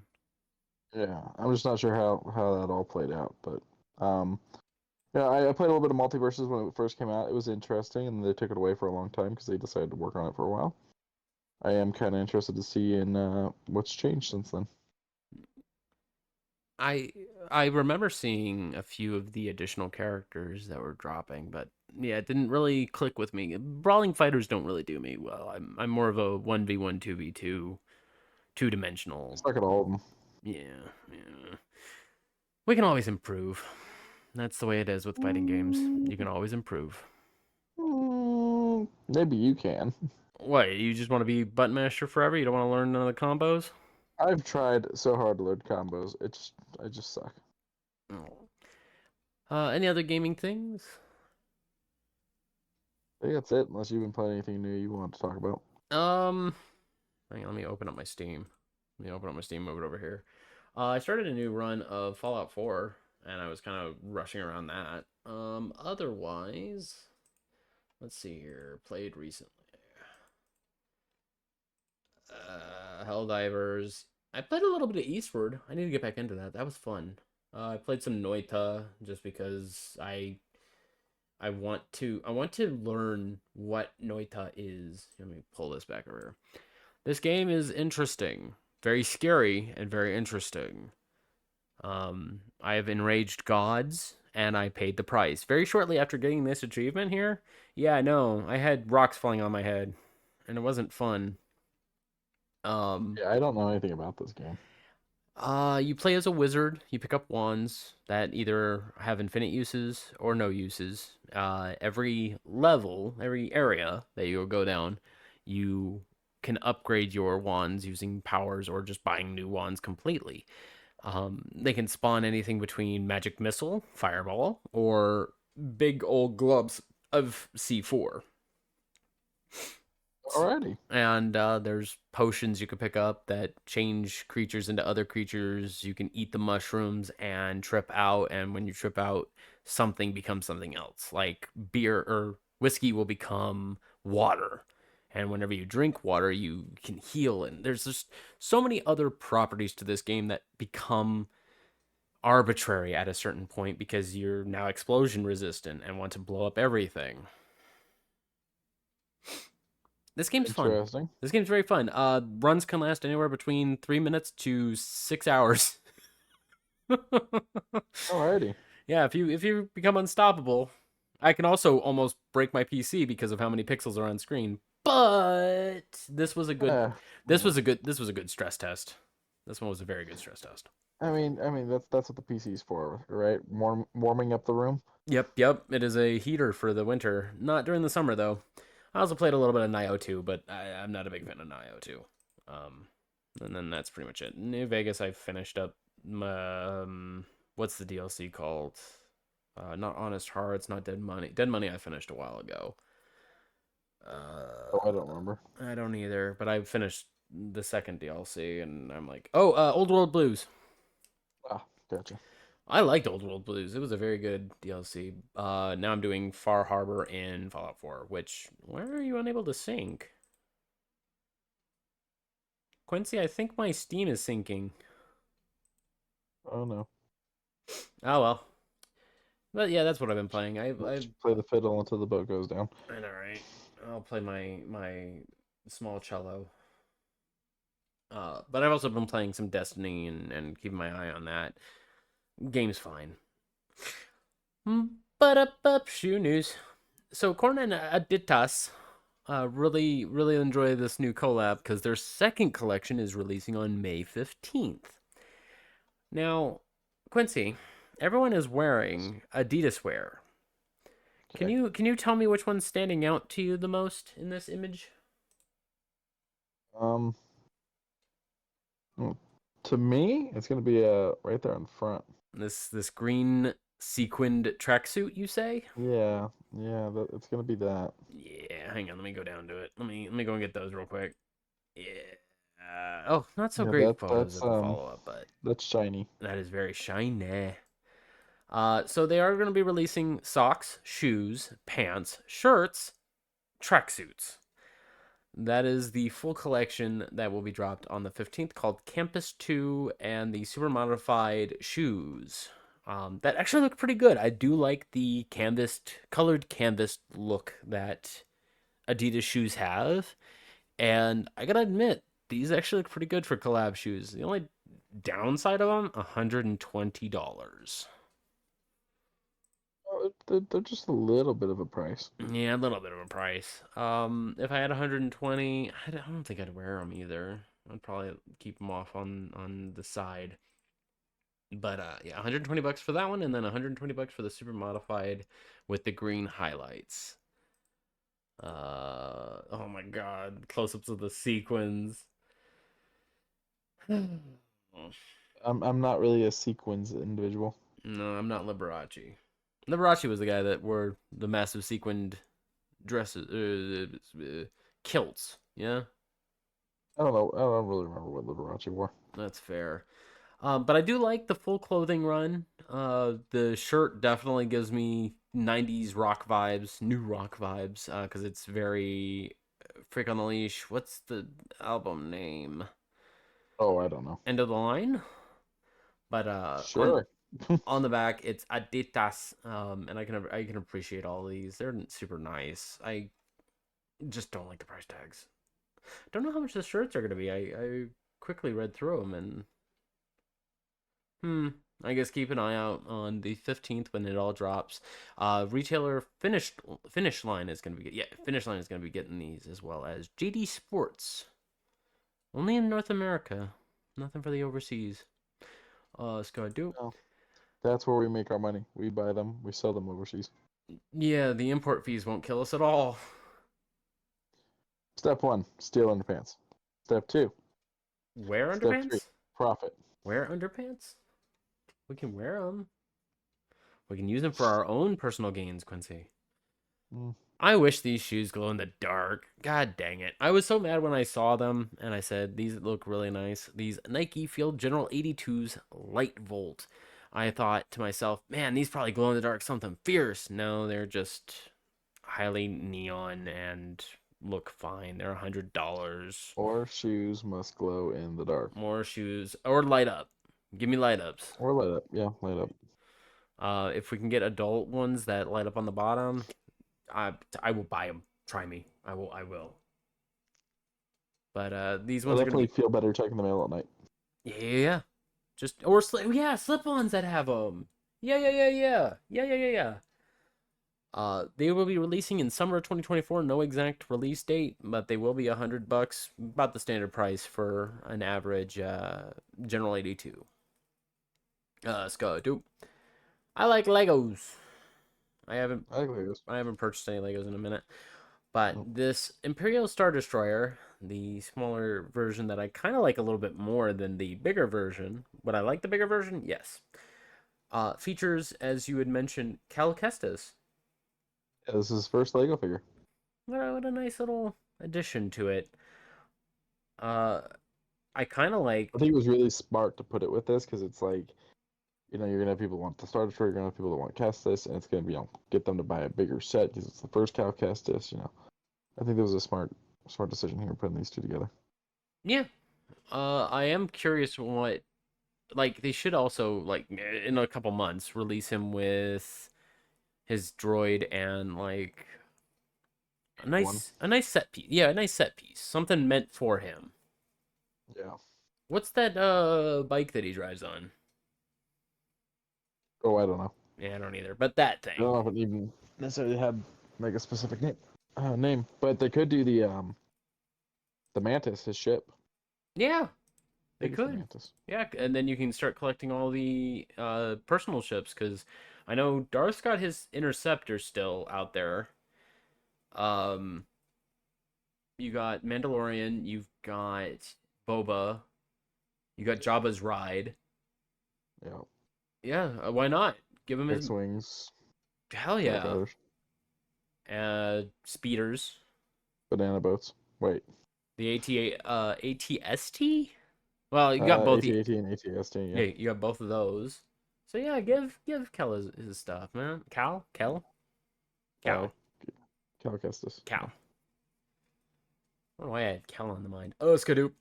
Yeah, I'm just not sure how that all played out, but yeah, I played a little bit of Multiverses when it first came out. It was interesting, and they took it away for a long time because they decided to work on it for a while. I am kind of interested to see in what's changed since then. I I remember seeing a few of the additional characters that were dropping, but yeah, it didn't really click with me. Brawling fighters don't really do me well. I'm more of a 1v1 2v2 two-dimensional. Stuck at all of them. Yeah, yeah. We can always improve. That's the way it is with fighting games. You can always improve. Maybe you can. What, you just want to be button masher forever? You don't want to learn none of the combos? I've tried so hard to learn combos. I just suck. Oh. Any other gaming things? I think that's it, unless you've been playing anything new you want to talk about. Hang on, let me open up my Steam. Move it over here. I started a new run of Fallout 4, and I was kind of rushing around that. Otherwise, let's see here. Played recently. Helldivers. I played a little bit of Eastward. I need to get back into that. That was fun. I played some Noita just because I want to learn what Noita is. Let me pull this back over here. This game is interesting, very scary, and very interesting. I have enraged gods, and I paid the price. Very shortly after getting this achievement here, yeah, I know, I had rocks falling on my head, and it wasn't fun. Yeah, I don't know anything about this game. You play as a wizard. You pick up wands that either have infinite uses or no uses. Every level, every area that you'll go down, you can upgrade your wands using powers or just buying new wands completely. They can spawn anything between magic missile, fireball, or big old globs of C4. Alrighty. And there's potions you can pick up that change creatures into other creatures. You can eat the mushrooms and trip out, and when you trip out, something becomes something else. Like beer or whiskey will become water. And whenever you drink water, you can heal. And there's just so many other properties to this game that become arbitrary at a certain point because you're now explosion resistant and want to blow up everything. This game's fun. Interesting. This game's very fun. Runs can last anywhere between 3 minutes to 6 hours. Alrighty. Yeah, if you become unstoppable, I can also almost break my PC because of how many pixels are on screen. But this was a good this was a good stress test. This one was a very good stress test. I mean that's what the PC's for, right? Warming up the room. Yep. It is a heater for the winter. Not during the summer though. I also played a little bit of Nioh 2, but I'm not a big fan of Nioh 2. And then that's pretty much it. New Vegas, I finished up. What's the DLC called? Not Honest Hearts, not Dead Money. Dead Money I finished a while ago. I don't remember. I don't either, but I finished the second DLC, and I'm like, oh, Old World Blues. Ah, gotcha. I liked Old World Blues. It was a very good DLC. Now I'm doing Far Harbor in Fallout 4, which, where are you unable to sync? Quincy, I think my Steam is syncing. Oh no. Oh well. But yeah, that's what I've been playing. I play the fiddle until the boat goes down. I know, right? I'll play my small cello. But I've also been playing some Destiny and keeping my eye on that. Game's fine. But up shoe news. So Korn and Adidas really enjoy this new collab because their second collection is releasing on May 15th. Now, Quincy, everyone is wearing Adidas wear. Okay. Can you tell me which one's standing out to you the most in this image? To me, it's gonna be right there in front. This green sequined tracksuit, you say? Yeah, it's gonna be that. Yeah, hang on, let me go down to it. Let me go and get those real quick. Yeah. Oh, not so Yeah, great that's photos of the follow-up, but that's shiny. that is very shiny. So they are going to be releasing socks, shoes, pants, shirts, tracksuits. That is the full collection that will be dropped on the 15th called Campus 2 and the super modified shoes. That actually look pretty good. I do like the colored canvas look that Adidas shoes have. And I gotta admit, these actually look pretty good for collab shoes. The only Downside of them, $120. Oh, they're just a little bit of a price. Yeah, a little bit of a price. If I had 120, I don't think I'd wear them either. I'd probably keep them off on the side. But yeah, $120 for that one, and then $120 for the super modified with the green highlights. Oh my god, close-ups of the sequins. I'm not really a sequins individual. No, I'm not Liberace. Liberace was the guy that wore the massive sequined dresses, kilts. Yeah, I don't know. I don't really remember what Liberace wore. that's fair. But I do like the full clothing run. The shirt definitely gives me 90s rock vibes, new rock vibes, because it's very Freak on the Leash. What's the album name? Oh, I don't know. End of the Line. But Sure. on the back it's Adidas, and I can appreciate all these. They're super nice. I just don't like the price tags. Don't know how much the shirts are gonna be. I quickly read through them and I guess keep an eye out on the 15th when it all drops. Retailer finish line is gonna be finish line is gonna be getting these, as well as JD Sports. Only in North America, nothing for the overseas. Scott, do. No, that's where we make our money. We buy them, we sell them overseas. Yeah, the import fees won't kill us at all. Step 1, steal underpants. Step 2, Wear Step 3, underpants? profit. Wear underpants? We can wear them. We can use them for our own personal gains, Quincy. Mm. I wish these shoes glow in the dark. God dang it. I was so mad when I saw them and I said, these look really nice. These Nike Field General 82s Light Volt. I thought to myself, man, these probably glow in the dark something fierce. No, they're just highly neon and look fine. They're $100. Or shoes must glow in the dark. More shoes or light up. Give me light ups. Or light up. Yeah, light up. If we can get adult ones that light up on the bottom, I will buy them. Try me. I will. But these I ones are gonna definitely be feel better checking the mail at night. yeah. Just slip-ons that have them. Yeah. They will be releasing in summer 2024. No exact release date, but they will be $100, about the standard price for an average General 82. Scott, dude. I like Legos. I haven't I like Legos. I haven't purchased any Legos in a minute. But Nope. this Imperial Star Destroyer, the smaller version that I kind of like a little bit more than the bigger version. Would I like the bigger version? Yes. Features, as you had mentioned, Cal Kestis. Yeah, this is his first Lego figure. What a nice little addition to it. I kind of like. I think it was really smart to put it with this because it's like, you're gonna have people who want the Star Destroyer, you're gonna have people that want Kestis, and it's gonna be, get them to buy a bigger set because it's the first Cal Kestis. I think that was a smart decision here putting these two together. Yeah. I am curious what. Like, they should also, like, in a couple months, release him with his droid and, like, a nice set piece. Yeah, a nice set piece. Something meant for him. Yeah. What's that bike that he drives on? Oh, I don't know. Yeah, I don't either. But that I don't thing. know if it even necessarily had like a specific name, but they could do the Mantis, his ship. Yeah, I they think it's the could. Mantis. Yeah, and then you can start collecting all the personal ships, because I know Darth's got his Interceptor still out there. Um, you got Mandalorian, you've got Boba, you got Jabba's ride. Yeah. Yeah, why not? Give him his X-wings, hell TIE yeah. fighters, Speeders, banana boats. Wait. the ATST. Well, you got both the AT-AT and AT-ST. yeah, Yeah. you got both of those. So yeah, give Kel his stuff, man. Kel, Uh, Cal Kestis. Cal. Yeah. I don't know why I had Kel on the mind. Oh, Skadoop.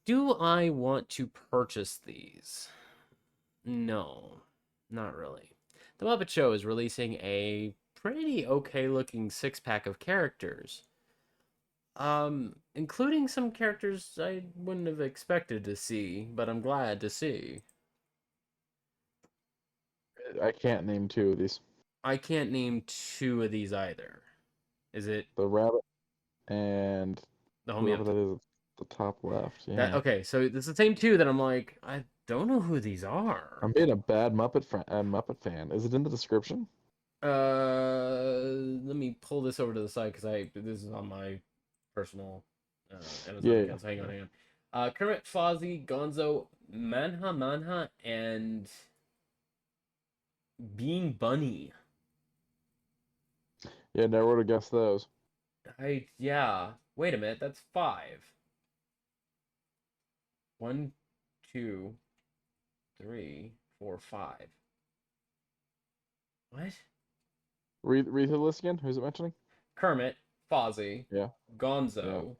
Do I want to purchase these? No, not really. The Muppet Show is releasing a pretty okay looking 6-pack of characters. Including some characters I wouldn't have expected to see, but I'm glad to see. I can't name two of these. I can't name two of these either. Is it The rabbit and the homie whoever up that is at the top left. that? Yeah. Okay, so it's the same two that I'm like, I don't know who these are. I'm being a bad Muppet fan. Is it in the description? Let me pull this over to the side because this is on my personal Amazon Yeah. account. So hang on, hang on. Kermit, Fozzie, Gonzo, Manha, and Being Bunny. Yeah, never would have guessed those. Yeah. Wait a minute, that's 5. 1, 2, 3, 4, 5. What? Read the list again. Who's it mentioning? Kermit, Fozzie, Yeah. Yeah. Gonzo,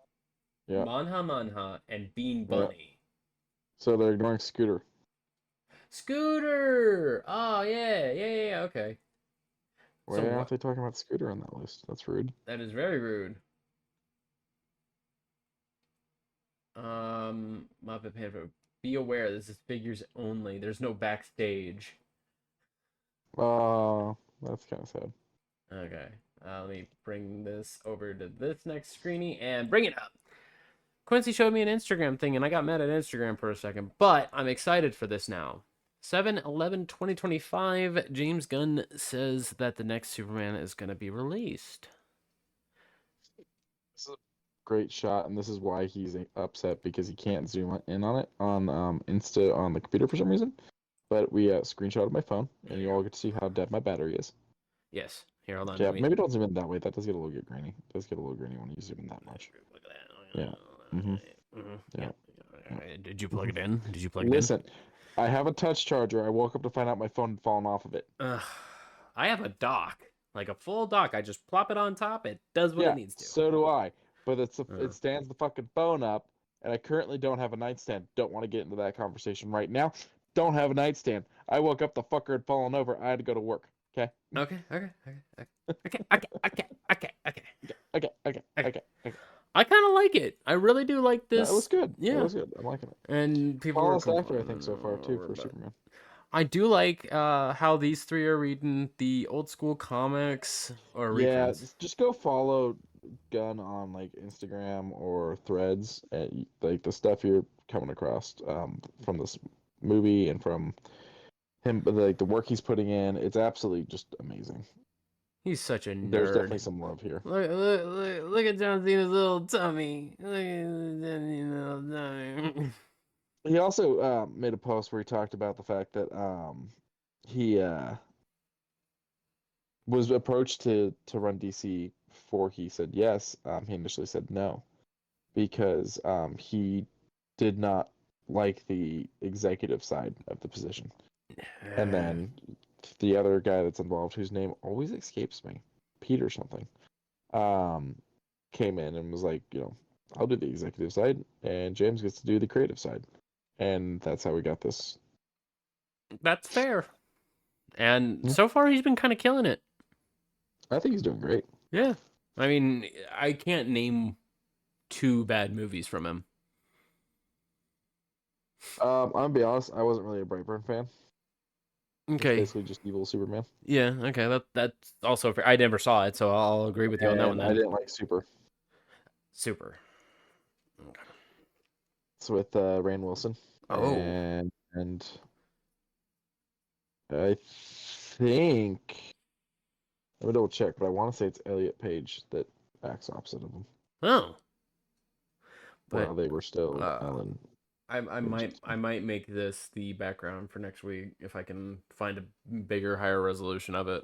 Yeah. Manha, and Bean Yeah. Bunny. So they're ignoring Scooter. Scooter! Oh, yeah, okay. Why So aren't what? they talking about Scooter on that list? That's rude. That is very rude. Muppet Panther. Be aware, this is figures only. There's no backstage. That's kind of sad. Okay. Let me bring this over to this next screeny and bring it up. Quincy showed me an Instagram thing and I got mad at Instagram for a second, but I'm excited for this now. 7/11/2025, James Gunn says that the next Superman is going to be released. This is a great shot, and this is why he's upset because he can't zoom in on it on Insta on the computer for some reason. But we screenshotted my phone, and you all get to see how dead my battery is. Yes. Here, hold on. Yeah, maybe don't zoom in that way. That does get a little bit grainy. It does get a little grainy when you zoom in that much. Look at that. Yeah. Mm-hmm. Yeah. Yeah. Did you plug it in? Listen, I have a touch charger. I woke up to find out my phone had fallen off of it. I have a dock, like a full dock. I just plop it on top. It does what it needs to. So do I. But it stands the fucking phone up, and I currently don't have a nightstand. Don't want to get into that conversation right now. Don't have a nightstand. I woke up, the fucker had fallen over. I had to go to work. Okay. Okay. I kind of like it. I really do like this. Yeah, it was good. Yeah, it was good. I'm liking it. And people Tallest actor, I think, so far too for but Superman. I do like how these three are reading the old school comics or reprints. Just go follow Gunn on like Instagram or Threads, and like the stuff you're coming across from this movie and from him, like the work he's putting in. It's absolutely just amazing. He's such a nerd. There's definitely some love here. Look at John Cena's little tummy. Look at his little tummy. He also made a post where he talked about the fact that he was approached to run DC before he said yes. He initially said no because he did not like the executive side of the position. And then the other guy that's involved, whose name always escapes me, Peter something, came in and was like, I'll do the executive side, and James gets to do the creative side. And that's how we got this. That's fair. And so far, he's been kind of killing it. I think he's doing great. Yeah. I mean, I can't name 2 bad movies from him. I'm gonna be honest, I wasn't really a Brightburn fan. Okay. It's basically just evil Superman. Yeah, okay, that's also fair. I never saw it, so I'll agree with you on that one then. I didn't like Super. Okay. It's with Rainn Wilson. Oh. And I think, let me double check, but I want to say it's Elliot Page that acts opposite of him. Oh. But while they were still Ellen. I might make this the background for next week if I can find a bigger, higher resolution of it.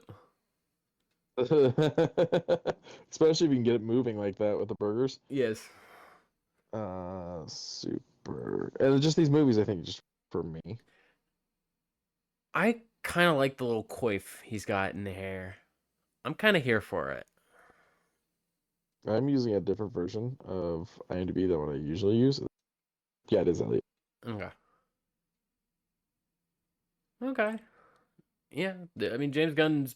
Especially if you can get it moving like that with the burgers. Yes. Super. And just these movies, I think, just for me. I kind of like the little coif he's got in the hair. I'm kind of here for it. I'm using a different version of IMDb than what I usually use. Yeah, it is Elliot. Okay. Yeah, I mean, James Gunn's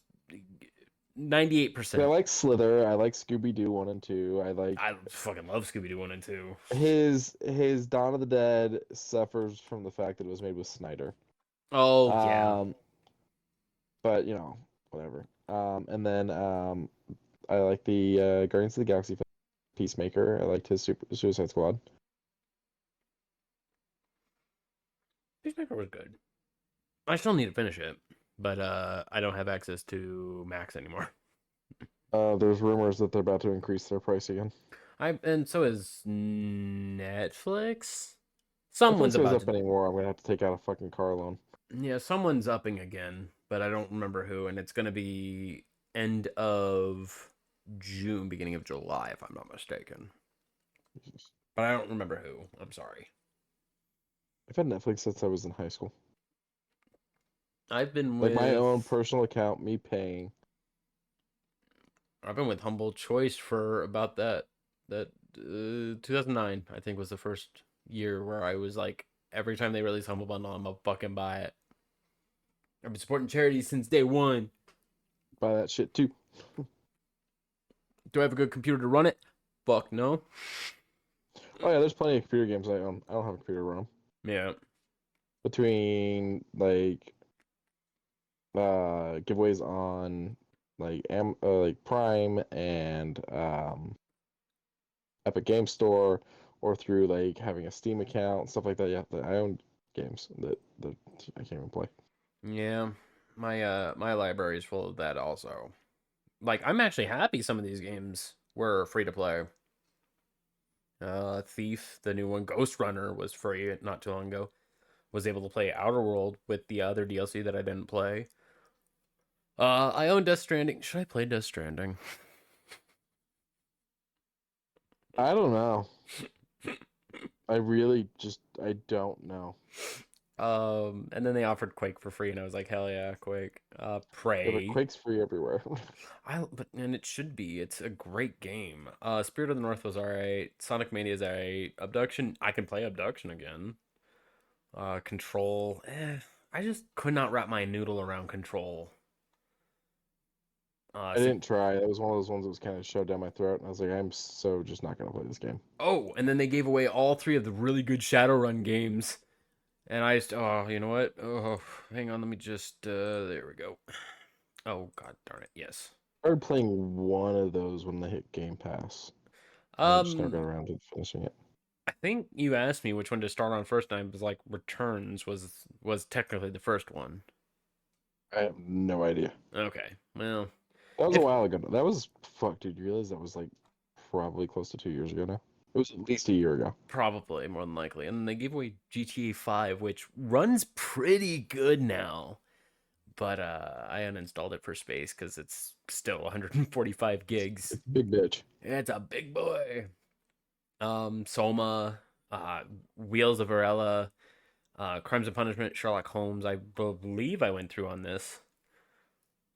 98%. I like Slither. I like Scooby Doo 1 and 2. I fucking love Scooby-Doo 1 and 2. his Dawn of the Dead suffers from the fact that it was made with Snyder. Oh, yeah. Um, but whatever. And then I like the Guardians of the Galaxy Peacemaker. I liked his Suicide Squad. Peacemaker was good. I still need to finish it, but I don't have access to Max anymore. There's rumors that they're about to increase their price again. And so is Netflix. If Someone's it goes about up to. anymore, I'm gonna have to take out a fucking car loan. Yeah, someone's upping again, but I don't remember who, and it's gonna be end of June, beginning of July, if I'm not mistaken. Jesus. But I don't remember who. I'm sorry. I've had Netflix since I was in high school. I've been Like my own with personal account, me paying. I've been with Humble Choice for about that 2009, I think, was the first year where I was like, every time they release Humble Bundle, I'm gonna fucking buy it. I've been supporting charities since day one. Buy that shit too. Do I have a good computer to run it? Fuck no. Oh yeah, there's plenty of computer games I own. I don't have a computer to run 'em. Yeah. Between like giveaways on like Prime and Epic Game Store, or through like having a Steam account, stuff like that. Yeah, I own games that I can't even play. Yeah. My library is full of that also. Like, I'm actually happy some of these games were free to play. Thief, the new one, Ghost Runner was free not too long ago. Was able to play Outer World with the other DLC that I didn't play. I own Death Stranding. Should I play Death Stranding? I don't know. I really I don't know. And then they offered Quake for free, and I was like, hell yeah, Quake. Yeah, but Prey. Quake's free everywhere. And it should be. It's a great game. Spirit of the North was alright. Sonic Mania is alright. Abduction, I can play Abduction again. Control, I just could not wrap my noodle around Control. I didn't try. It was one of those ones that was kind of shoved down my throat, and I was like, I'm so just not gonna play this game. Oh, and then they gave away all three of the really good Shadowrun games. And I just, oh, you know what? Oh, hang on, let me just, there we go. Oh, god darn it, yes. I started playing one of those when they hit Game Pass. I just never got around to finishing it. I think you asked me which one to start on first, and I was like, Returns was technically the first one. I have no idea. Okay, well. That was a while ago. That was, fuck, dude, you realize that was like probably close to 2 years ago now? It was at least a year ago. Probably, more than likely. And they gave away GTA 5, which runs pretty good now. But I uninstalled it for space because it's still 145 gigs. It's a big bitch. It's a big boy. Soma, Wheels of Varela, Crimes and Punishment, Sherlock Holmes. I believe I went through on this.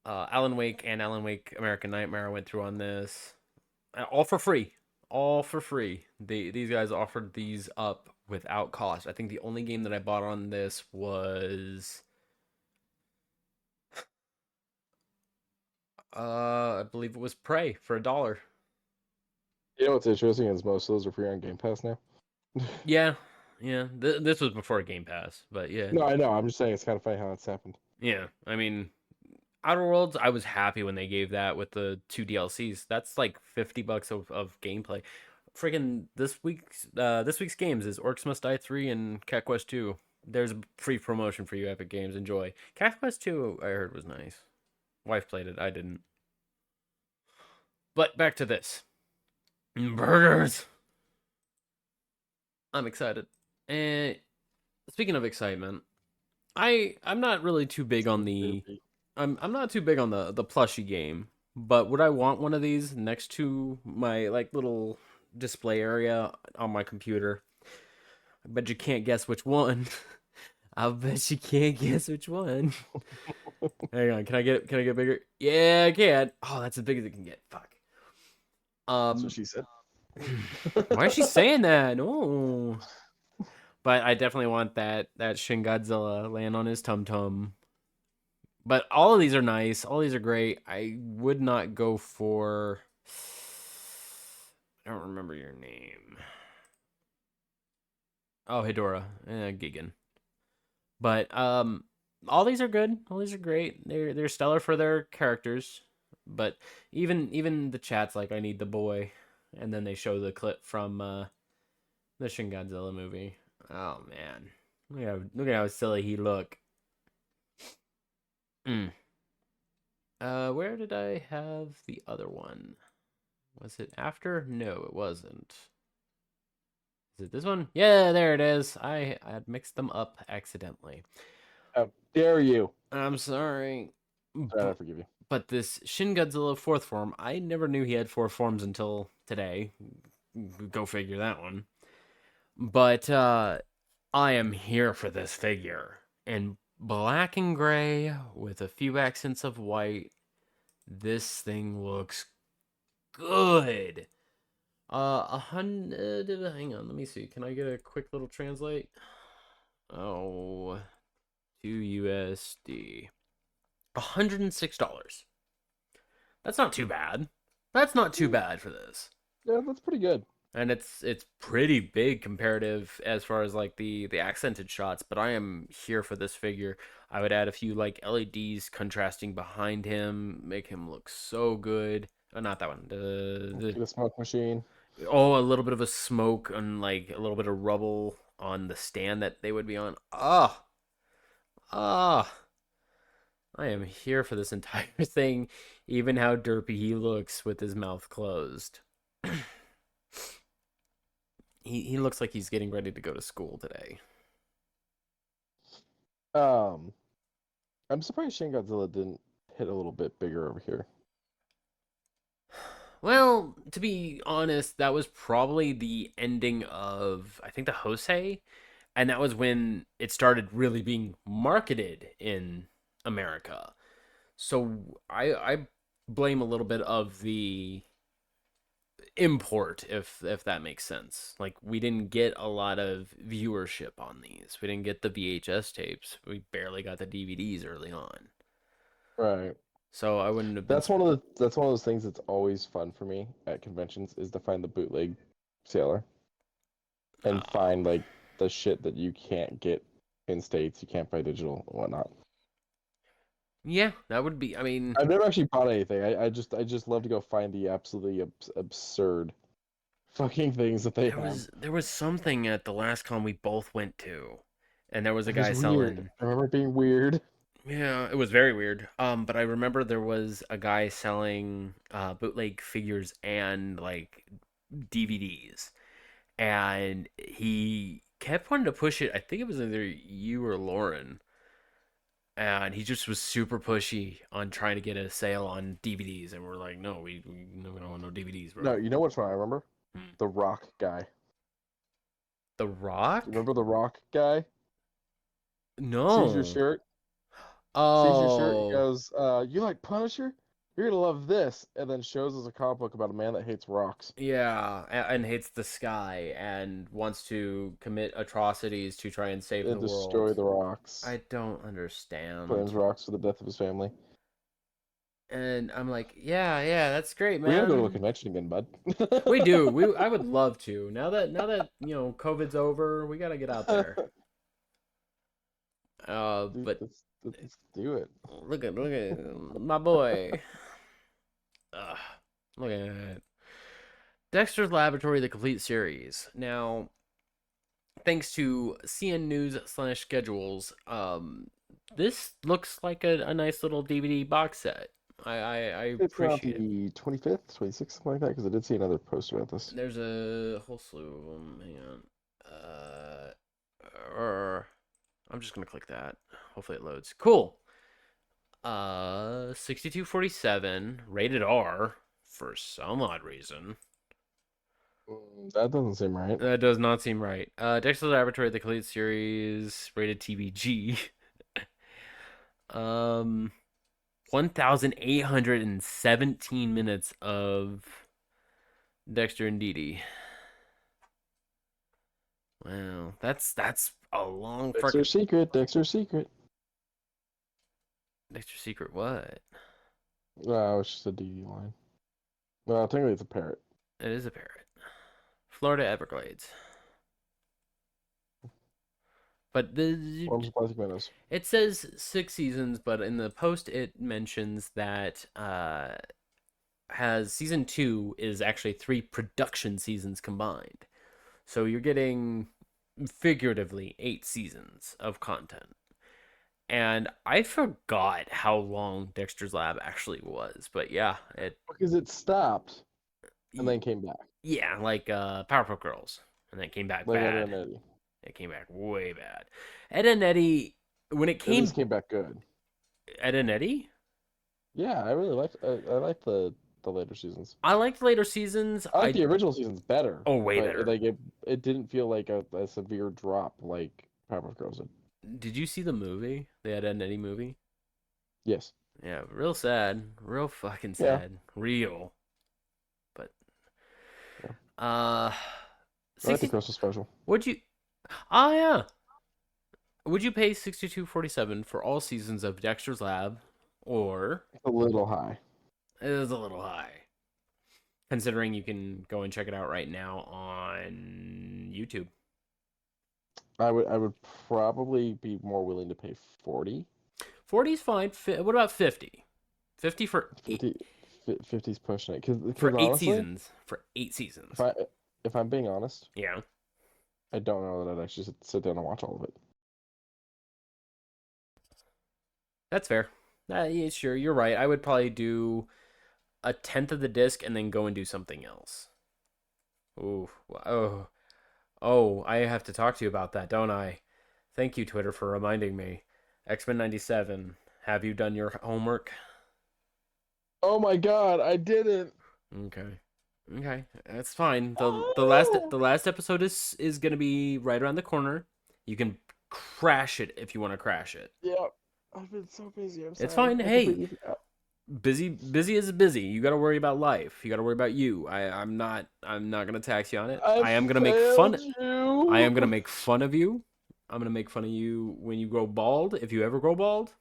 Alan Wake and Alan Wake American Nightmare I went through on this. All for free. All for free. These guys offered these up without cost. I think the only game that I bought on this was I believe it was Prey for $1. You know what's interesting is most of those are free on Game Pass now. Yeah. This was before Game Pass, but yeah. No, I know. I'm just saying it's kind of funny how that's happened. Yeah, I mean, Outer Worlds, I was happy when they gave that with the 2 DLCs. That's like $50 of gameplay. Freaking this week's games is Orcs Must Die 3 and Cat Quest 2. There's a free promotion for you, Epic Games. Enjoy. Cat Quest 2 I heard was nice. Wife played it, I didn't. But back to this. Burgers. I'm excited. And speaking of excitement, I'm not really too big on the I'm not too big on the plushie game, but would I want one of these next to my like little display area on my computer? I bet you can't guess which one. I bet you can't guess which one. Hang on, can I get bigger? Yeah, I can. Oh, that's as big as it can get. Fuck. That's what she said. Why is she saying that? No. But I definitely want that Shin Godzilla laying on his tum tum. But all of these are nice. All these are great. I would not go for. I don't remember your name. Oh, Hedora, Gigan. But all these are good. All these are great. They're stellar for their characters. But even the chat's like, I need the boy, and then they show the clip from the Shin Godzilla movie. Oh man, look at how silly he look. Mm. Where did I have the other one? Was it after? No, it wasn't. Is it this one? Yeah, there it is. I had mixed them up accidentally. How dare you? I'm sorry. I forgive you. But this Shin Godzilla fourth form, I never knew he had four forms until today. Go figure that one. But I am here for this figure. In black and gray with a few accents of white. This thing looks good. Hang on, let me see. Can I get a quick little translate? Oh, to USD. $106. That's not too bad. That's not too bad for this. Yeah, that's pretty good. And it's pretty big comparative as far as like the accented shots, but I am here for this figure. I would add a few like LEDs contrasting behind him, make him look so good. Oh, not that one. Get a smoke machine. Oh, a little bit of a smoke and like a little bit of rubble on the stand that they would be on. Ah, ah. I am here for this entire thing, even how derpy he looks with his mouth closed. He looks like he's getting ready to go to school today. I'm surprised Shin Godzilla didn't hit a little bit bigger over here. Well, to be honest, that was probably the ending of I think the Hosei, and that was when it started really being marketed in America. So I blame a little bit of the import if that makes sense. Like we didn't get a lot of viewership on these. We didn't get the VHS tapes. We barely got the DVDs early on. Right. So I wouldn't have been That's one of those things that's always fun for me at conventions is to find the bootleg sailor and find like the shit that you can't get in States, you can't buy digital and whatnot. Yeah, that would be. I mean, I've never actually bought anything. I just love to go find the absolutely absurd fucking things that they have. there was something at the last con we both went to, and there was a It was guy weird. selling. I remember it being weird. Yeah, it was very weird. But I remember there was a guy selling bootleg figures and like DVDs, and he kept wanting to push it. I think it was either you or Lauren, and he just was super pushy on trying to get a sale on DVDs, and we're like, no, we don't want no DVDs, bro. No, you know which one I remember? Hmm. The Rock guy. The Do you Rock? remember the Rock guy? Sees your No. shirt, sees your shirt, and Oh, goes, you like Punisher? You're gonna love this, and then shows us a comic book about a man that hates rocks. yeah, and hates the sky and wants to commit atrocities to try and save And the destroy world. the rocks. I don't understand. Blames rocks for the death of his family. And I'm like, yeah, that's great, We gotta go to a man. convention again, bud. We do. I would love to. Now that COVID's over, we gotta get out there. Dude, But let's do it. look at my boy. Look at it. Dexter's Laboratory, the complete series. Now, thanks to CN News / schedules, this looks like a nice little DVD box set. I It's around appreciate it. the 25th, 26th, something like that, because I did see another post about this. There's a whole slew of them. Hang on. I'm just gonna click that. Hopefully it loads. Cool. 6247, rated R for some odd reason. That doesn't seem right. That does not seem right. Dexter's Laboratory, the complete series, rated TVG. 1,817 minutes of Dexter and Dee Dee. Wow, that's a long Dexter's Secret, Dexter's Secret. Dexter's Secret what? No, it's just a DD line. Well, technically it's a parrot. It is a parrot. Florida Everglades. But Forms of plastic minnows. it says 6 seasons, but in the post it mentions that has season 2 is actually 3 production seasons combined. So you're getting figuratively 8 seasons of content. And I forgot how long Dexter's Lab actually was, but yeah, Because it stopped and then came back. yeah, like Powerpuff Girls, and then came back Like Ed bad. and Eddie. It came back way bad. Ed and Eddie, when it At least came back good. Ed and Eddie, Yeah, I really liked. I liked the later seasons. I liked later seasons. I like the original seasons better. Way but better. Like it didn't feel like a severe drop like Powerpuff Girls did. Did you see the movie? The Ed and Eddie movie? Yes. Yeah, real sad, real fucking Yeah. sad, real. But Yeah. uh, I like the Christmas special. would you? Oh yeah. Would you pay $62.47 for all seasons of Dexter's Lab, or It's a little high. it is a little high, considering you can go and check it out right now on YouTube? I would probably be more willing to pay 40. 40 is fine. What about 50? 50 for 50 50's pushing it because for eight honestly, seasons. For 8 seasons. if I'm being honest, Yeah. I don't know that I'd actually sit down and watch all of it. That's fair. Yeah, sure, you're right. I would probably do a tenth of the disc and then go and do something else. Ooh. Oh, I have to talk to you about that, don't I? Thank you, Twitter, for reminding me. X-Men 97. Have you done your homework? Oh my god, I didn't. Okay. Okay, that's fine. The Oh! last episode is gonna be right around the corner. You can crash it if you want to crash it. Yeah, I've been so busy. I'm sorry. It's fine. I Hey, completely forgot. busy is busy. You got to worry about life. You got to worry about you. I'm not gonna tax you on it. I am gonna make fun. You. I am gonna make fun of you. I'm gonna make fun of you when you grow bald, if you ever grow bald.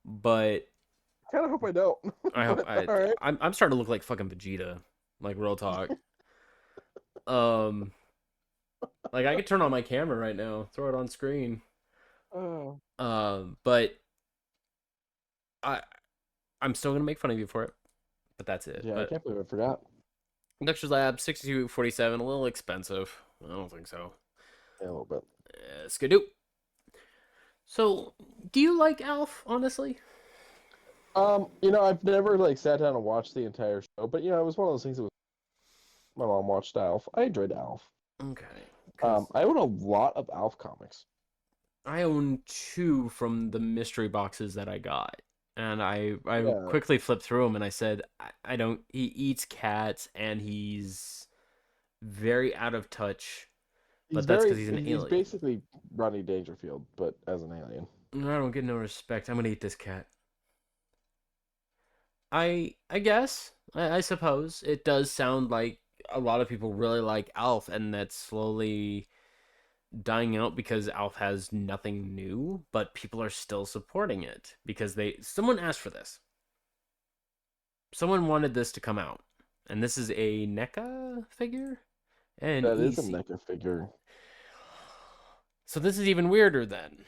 But Kind of hope I don't. I hope All right. I'm starting to look like fucking Vegeta, like real talk. Um, like I could turn on my camera right now, throw it on screen. Oh. But I I'm still gonna make fun of you for it. But that's it. Yeah, I But can't believe I forgot. Dexter's Lab 62.47, a little expensive. I don't think so. Yeah, a little bit. Skidoo. So, do you like Alf, honestly? I've never like sat down and watched the entire show, but it was one of those things that was my mom watched Alf. I enjoyed Alf. Okay. I own a lot of Alf comics. I own 2 from the mystery boxes that I got. And I Yeah. quickly flipped through them and I said, I don't. He eats cats and he's very out of touch. But that's because he's an alien. He's basically Rodney Dangerfield, but as an alien. I don't get no respect. I'm gonna eat this cat. I guess. I suppose. It does sound like a lot of people really like Alf, and that's slowly dying out because Alf has nothing new, but people are still supporting it because someone asked for this. Someone wanted this to come out. And this is a NECA figure? And That is a NECA figure. So this is even weirder then.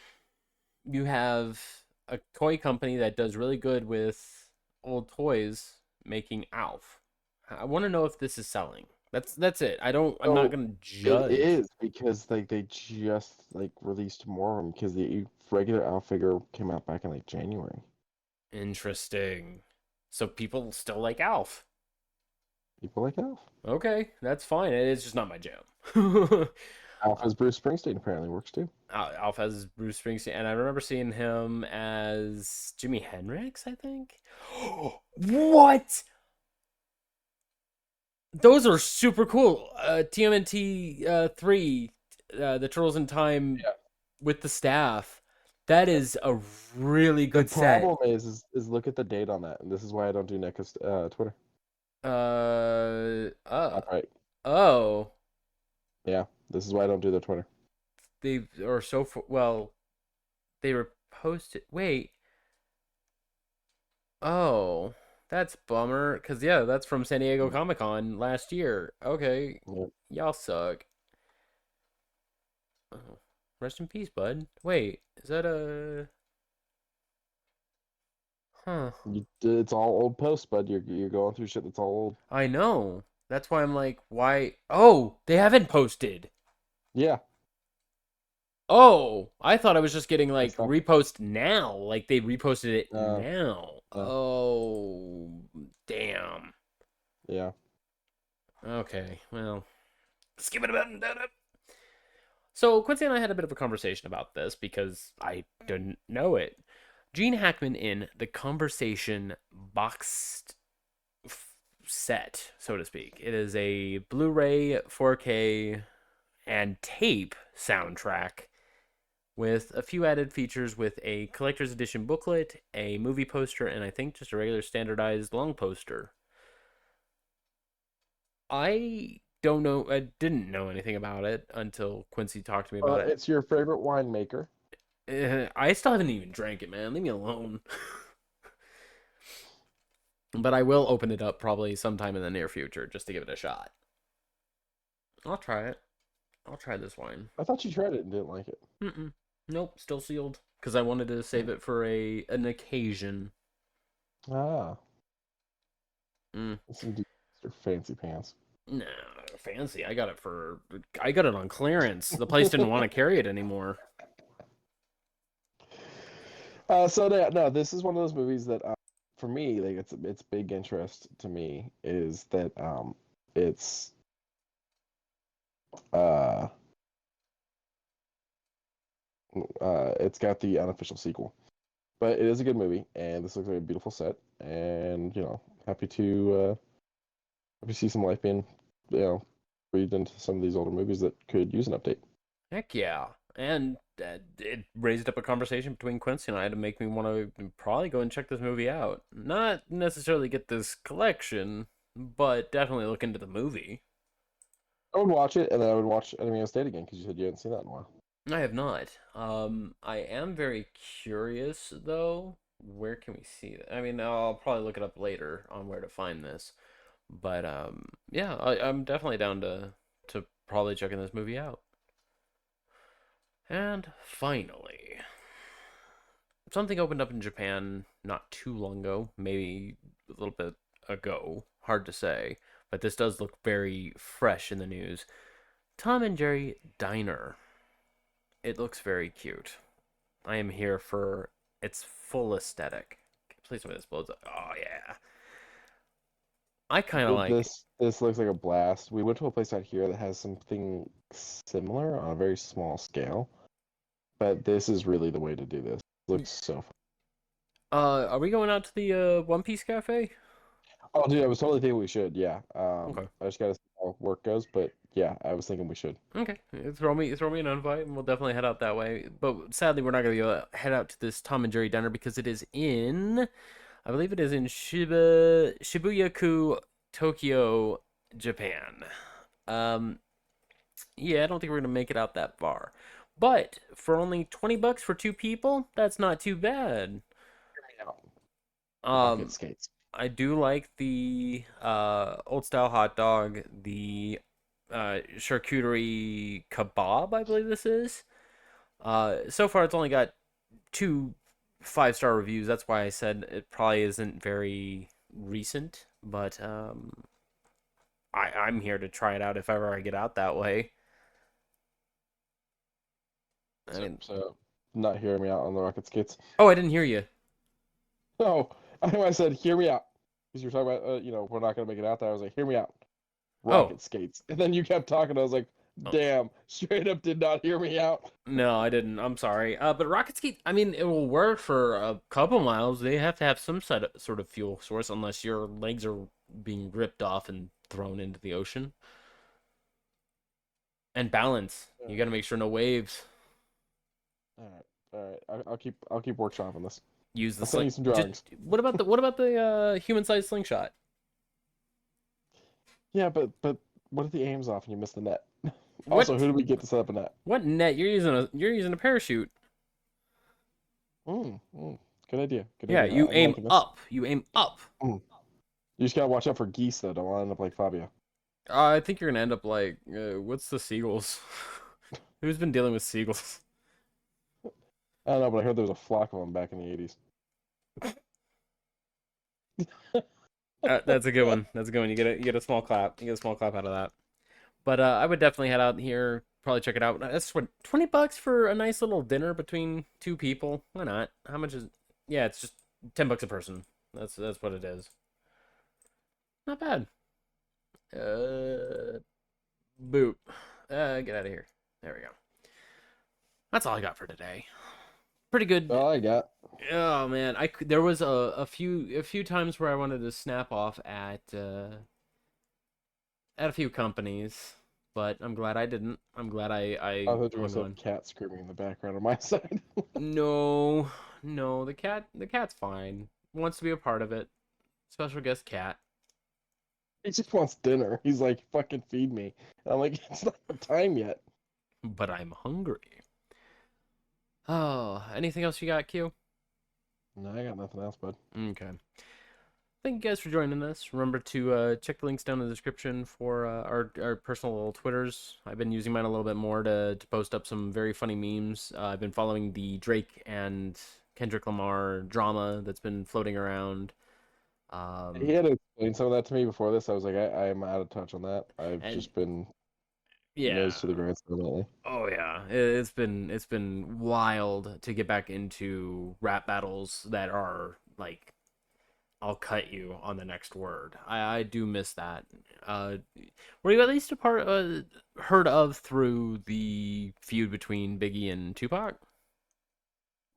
You have a toy company that does really good with old toys making Alf. I want to know if this is selling. That's it. I'm not gonna judge. It is because they just released more of them because the regular Alf figure came out back in January. Interesting. So people still like Alf. People like Alf. Okay, that's fine. It's just not my jam. Alf as Bruce Springsteen apparently works too. Alf as Bruce Springsteen, and I remember seeing him as Jimi Hendrix, I think. What? Those are super cool. TMNT 3, the Turtles in Time with the staff. That is a really good set. The problem is look at the date on that, and this is why I don't do NECA's Twitter. Right. Oh. Yeah, this is why I don't do their Twitter. They are so well. They were posted. Wait. Oh, that's bummer. Cause yeah, that's from San Diego Comic-Con last year. Okay, Yeah. y'all suck. Oh, rest in peace, bud. Wait, is that a? Huh. It's all old posts, bud. You're going through shit that's all old. I know. That's why I'm like, why? Oh, they haven't posted. Yeah, Oh, I thought I was just getting that's like fine. repost now. Like they reposted it Uh, now. no, Oh, damn. yeah. Okay, well, skip it about and done it. So Quincy and I had a bit of a conversation about this because I didn't know it. Gene Hackman in the Conversation boxed set, so to speak. It is a Blu-ray, 4K, and tape soundtrack with a few added features with a collector's edition booklet, a movie poster, and I think just a regular standardized long poster. I don't know. I didn't know anything about it until Quincy talked to me about it. It's your favorite winemaker. I still haven't even drank it, man. Leave me alone. But I will open it up probably sometime in the near future just to give it a shot. I'll try it. I'll try this wine. I thought you tried it and didn't like it. Mm-mm. Nope, still sealed. Because I wanted to save it for an occasion. Ah, Mm. some fancy pants. No, fancy. I got it on clearance. The place didn't want to carry it anymore. No, this is one of those movies that, for me, like it's big interest to me is that it's uh it's got the unofficial sequel, but it is a good movie, and this looks like a beautiful set, and happy to see some life being you know breathed into some of these older movies that could use an update. Heck yeah. And it raised up a conversation between Quincy and I to make me want to probably go and check this movie out. Not necessarily get this collection, but definitely look into the movie. I would watch it, and then I would watch Enemy of the State again because you said you hadn't seen that in a while. I have not. I am very curious though. Where can we see that? I mean, I'll probably look it up later on where to find this. But yeah, I'm definitely down to probably checking this movie out. And finally, something opened up in Japan not too long ago, maybe a little bit ago. Hard to say, but this does look very fresh in the news. Tom and Jerry Diner. It looks very cute. I am here for its full aesthetic. Please tell me this blows up. Oh yeah. I kind of like. This looks like a blast. We went to a place out here that has something similar on a very small scale, but this is really the way to do this. Looks so fun. Are we going out to the One Piece Cafe? Oh, dude, I was totally thinking we should. Yeah. Okay. I just gotta see how work goes, but yeah, I was thinking we should. Okay. Throw me an invite, and we'll definitely head out that way. But sadly, we're not gonna be able to head out to this Tom and Jerry dinner because it is in, I believe it is in Shibuya-ku, Tokyo, Japan. Um, yeah, I don't think we're gonna make it out that far. But for only $20 for two people, that's not too bad. Rocket Um, skates. I do like the old style hot dog, the charcuterie kebab, I believe this is. So far it's only got two 5-star reviews. That's why I said it probably isn't very recent, but I'm here to try it out if ever I get out that way. I mean, So not hearing me out on the rocket skates. oh, I didn't hear you. No, I said hear me out because you're talking about we're not gonna make it out there. I was like, hear me out. Oh, Rocket skates. And then you kept talking. I was like, oh. damn, straight up did not hear me out. No, I didn't. I'm sorry. But rocket ski, I mean, it will work for a couple miles. They have to have some sort of fuel source unless your legs are being ripped off and thrown into the ocean. And balance. You got to make sure no waves. All right. I'll keep workshopping this. Use the I'll send sling. you some drawings. What about the human-sized slingshot? Yeah, but what if the aim's off and you miss the net? Also, What who do we get to set up a net? what net? You're using a parachute. Mm, mm. Good idea. Good Yeah, idea. you I'm aim liking this. up. You aim up. You just gotta watch out for geese, though. Don't want to end up like Fabio. I think you're gonna end up like, what's the seagulls? Who's been dealing with seagulls? I don't know, but I heard there was a flock of them back in the 80s. That's a good one. That's a good one. You get a small clap. You get a small clap out of that. But I would definitely head out here. Probably check it out. That's what, $20 for a nice little dinner between two people. Why not? How much is? Yeah, it's just $10 a person. That's what it is. Not bad. Boop. Get out of here. There we go. That's all I got for today. Pretty good. All I got. Oh man, there was a few times where I wanted to snap off at a few companies, but I'm glad I didn't. I'm glad I I thought you were hung some on. cat screaming in the background on my side. No, no, the cat's fine. Wants to be a part of it. Special guest cat. He just wants dinner. He's like, fucking feed me. And I'm like, it's not the time yet. But I'm hungry. Oh, anything else you got, Q? No, I got nothing else, bud. Okay. Thank you guys for joining us. Remember to check the links down in the description for our personal little Twitters. I've been using mine a little bit more to post up some very funny memes. I've been following the Drake and Kendrick Lamar drama that's been floating around. He had to explain some of that to me before this. I was like, I am out of touch on that. I've And just been yeah, nose to the grindstone lately. oh yeah, it's been wild to get back into rap battles that are like, I'll cut you on the next word. I do miss that. Were you at least heard of through the feud between Biggie and Tupac?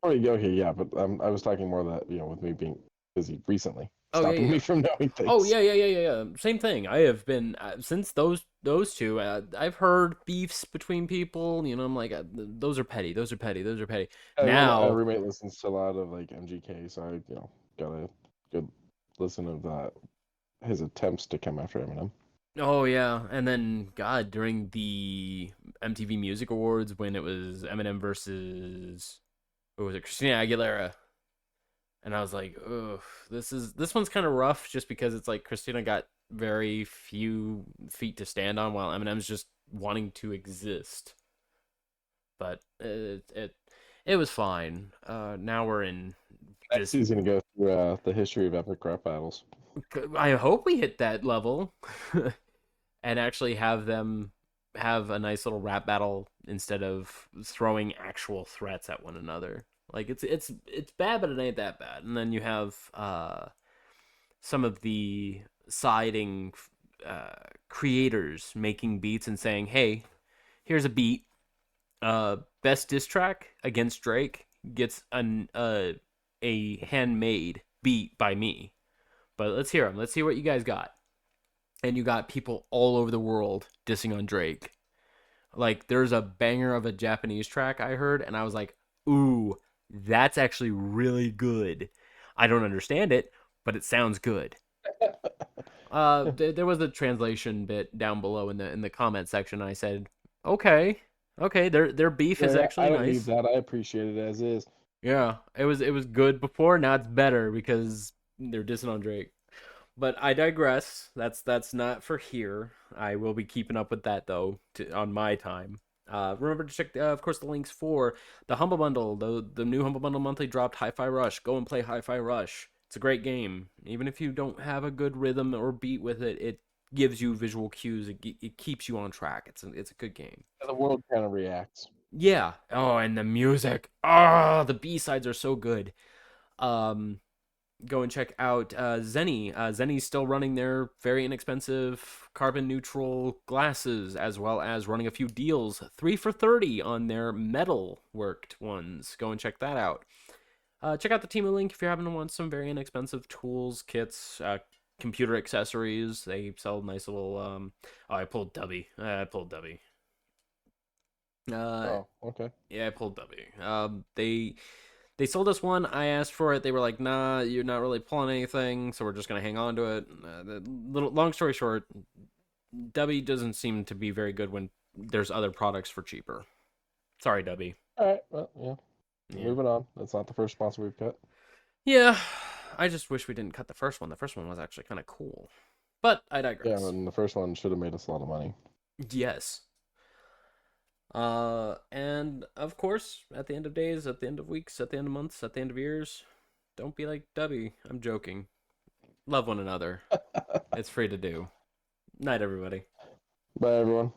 Oh, you go here, yeah, but I was talking more that, with me being busy recently, Oh yeah, stopping yeah. me from knowing things. Oh yeah. Same thing. I have been since those two. I've heard beefs between people. I'm like, those are petty. Those are petty. Those are petty. A Now, roommate listens to a lot of like MGK, so I, got a good listen of his attempts to come after Eminem. oh yeah, and then God, during the MTV Music Awards when it was Eminem versus, what was it, Christina Aguilera, and I was like, ugh, this one's kind of rough just because it's like Christina got very few feet to stand on while Eminem's just wanting to exist. But it was fine. Now we're in Next this. he's gonna go through the history of epic rap battles. I hope we hit that level and actually have them have a nice little rap battle instead of throwing actual threats at one another. Like it's bad, but it ain't that bad. And then you have some of the siding creators making beats and saying, "Hey, here's a beat. Best diss track against Drake gets a handmade beat by me. But let's hear them. Let's see what you guys got." And you got people all over the world dissing on Drake. Like, there's a banger of a Japanese track I heard, and I was like, ooh, that's actually really good. I don't understand it, but it sounds good. There was a translation bit down below in the comment section. I said, okay, their beef is actually I don't nice. need that. I appreciate it as is. Yeah, it was good before. Now it's better because they're dissing on Drake. But I digress. That's not for here. I will be keeping up with that though on my time. Remember to check, of course, the links for the Humble Bundle. The new Humble Bundle monthly dropped. Hi-Fi Rush. Go and play Hi-Fi Rush. It's a great game. Even if you don't have a good rhythm or beat with it, it gives you visual cues. It keeps you on track. It's a good game. The world kind of reacts. Yeah. Oh, and the music. Oh, the B-sides are so good. Go and check out Zenny. Zenny's still running their very inexpensive carbon neutral glasses, as well as running a few deals, 3 for $30 on their metal worked ones. Go and check that out. Check out the Temu link if you happen to want some very inexpensive tools, kits, computer accessories. They sell nice little. Oh, I pulled Dubby. Oh, okay. Yeah, I pulled Dubby. They sold us one. I asked for it. They were like, "Nah, you're not really pulling anything, so we're just gonna hang on to it." Long story short, Dubby doesn't seem to be very good when there's other products for cheaper. Sorry, Dubby. All right. Well, yeah. Moving on. That's not the first sponsor we've cut. Yeah, I just wish we didn't cut the first one. The first one was actually kind of cool. But I Yeah, digress. and the first one should have made us a lot of money. Yes. And of course, at the end of days, at the end of weeks, at the end of months, at the end of years, don't be like Debbie. I'm joking. Love one another. It's free to do. Night, everybody. Bye, everyone.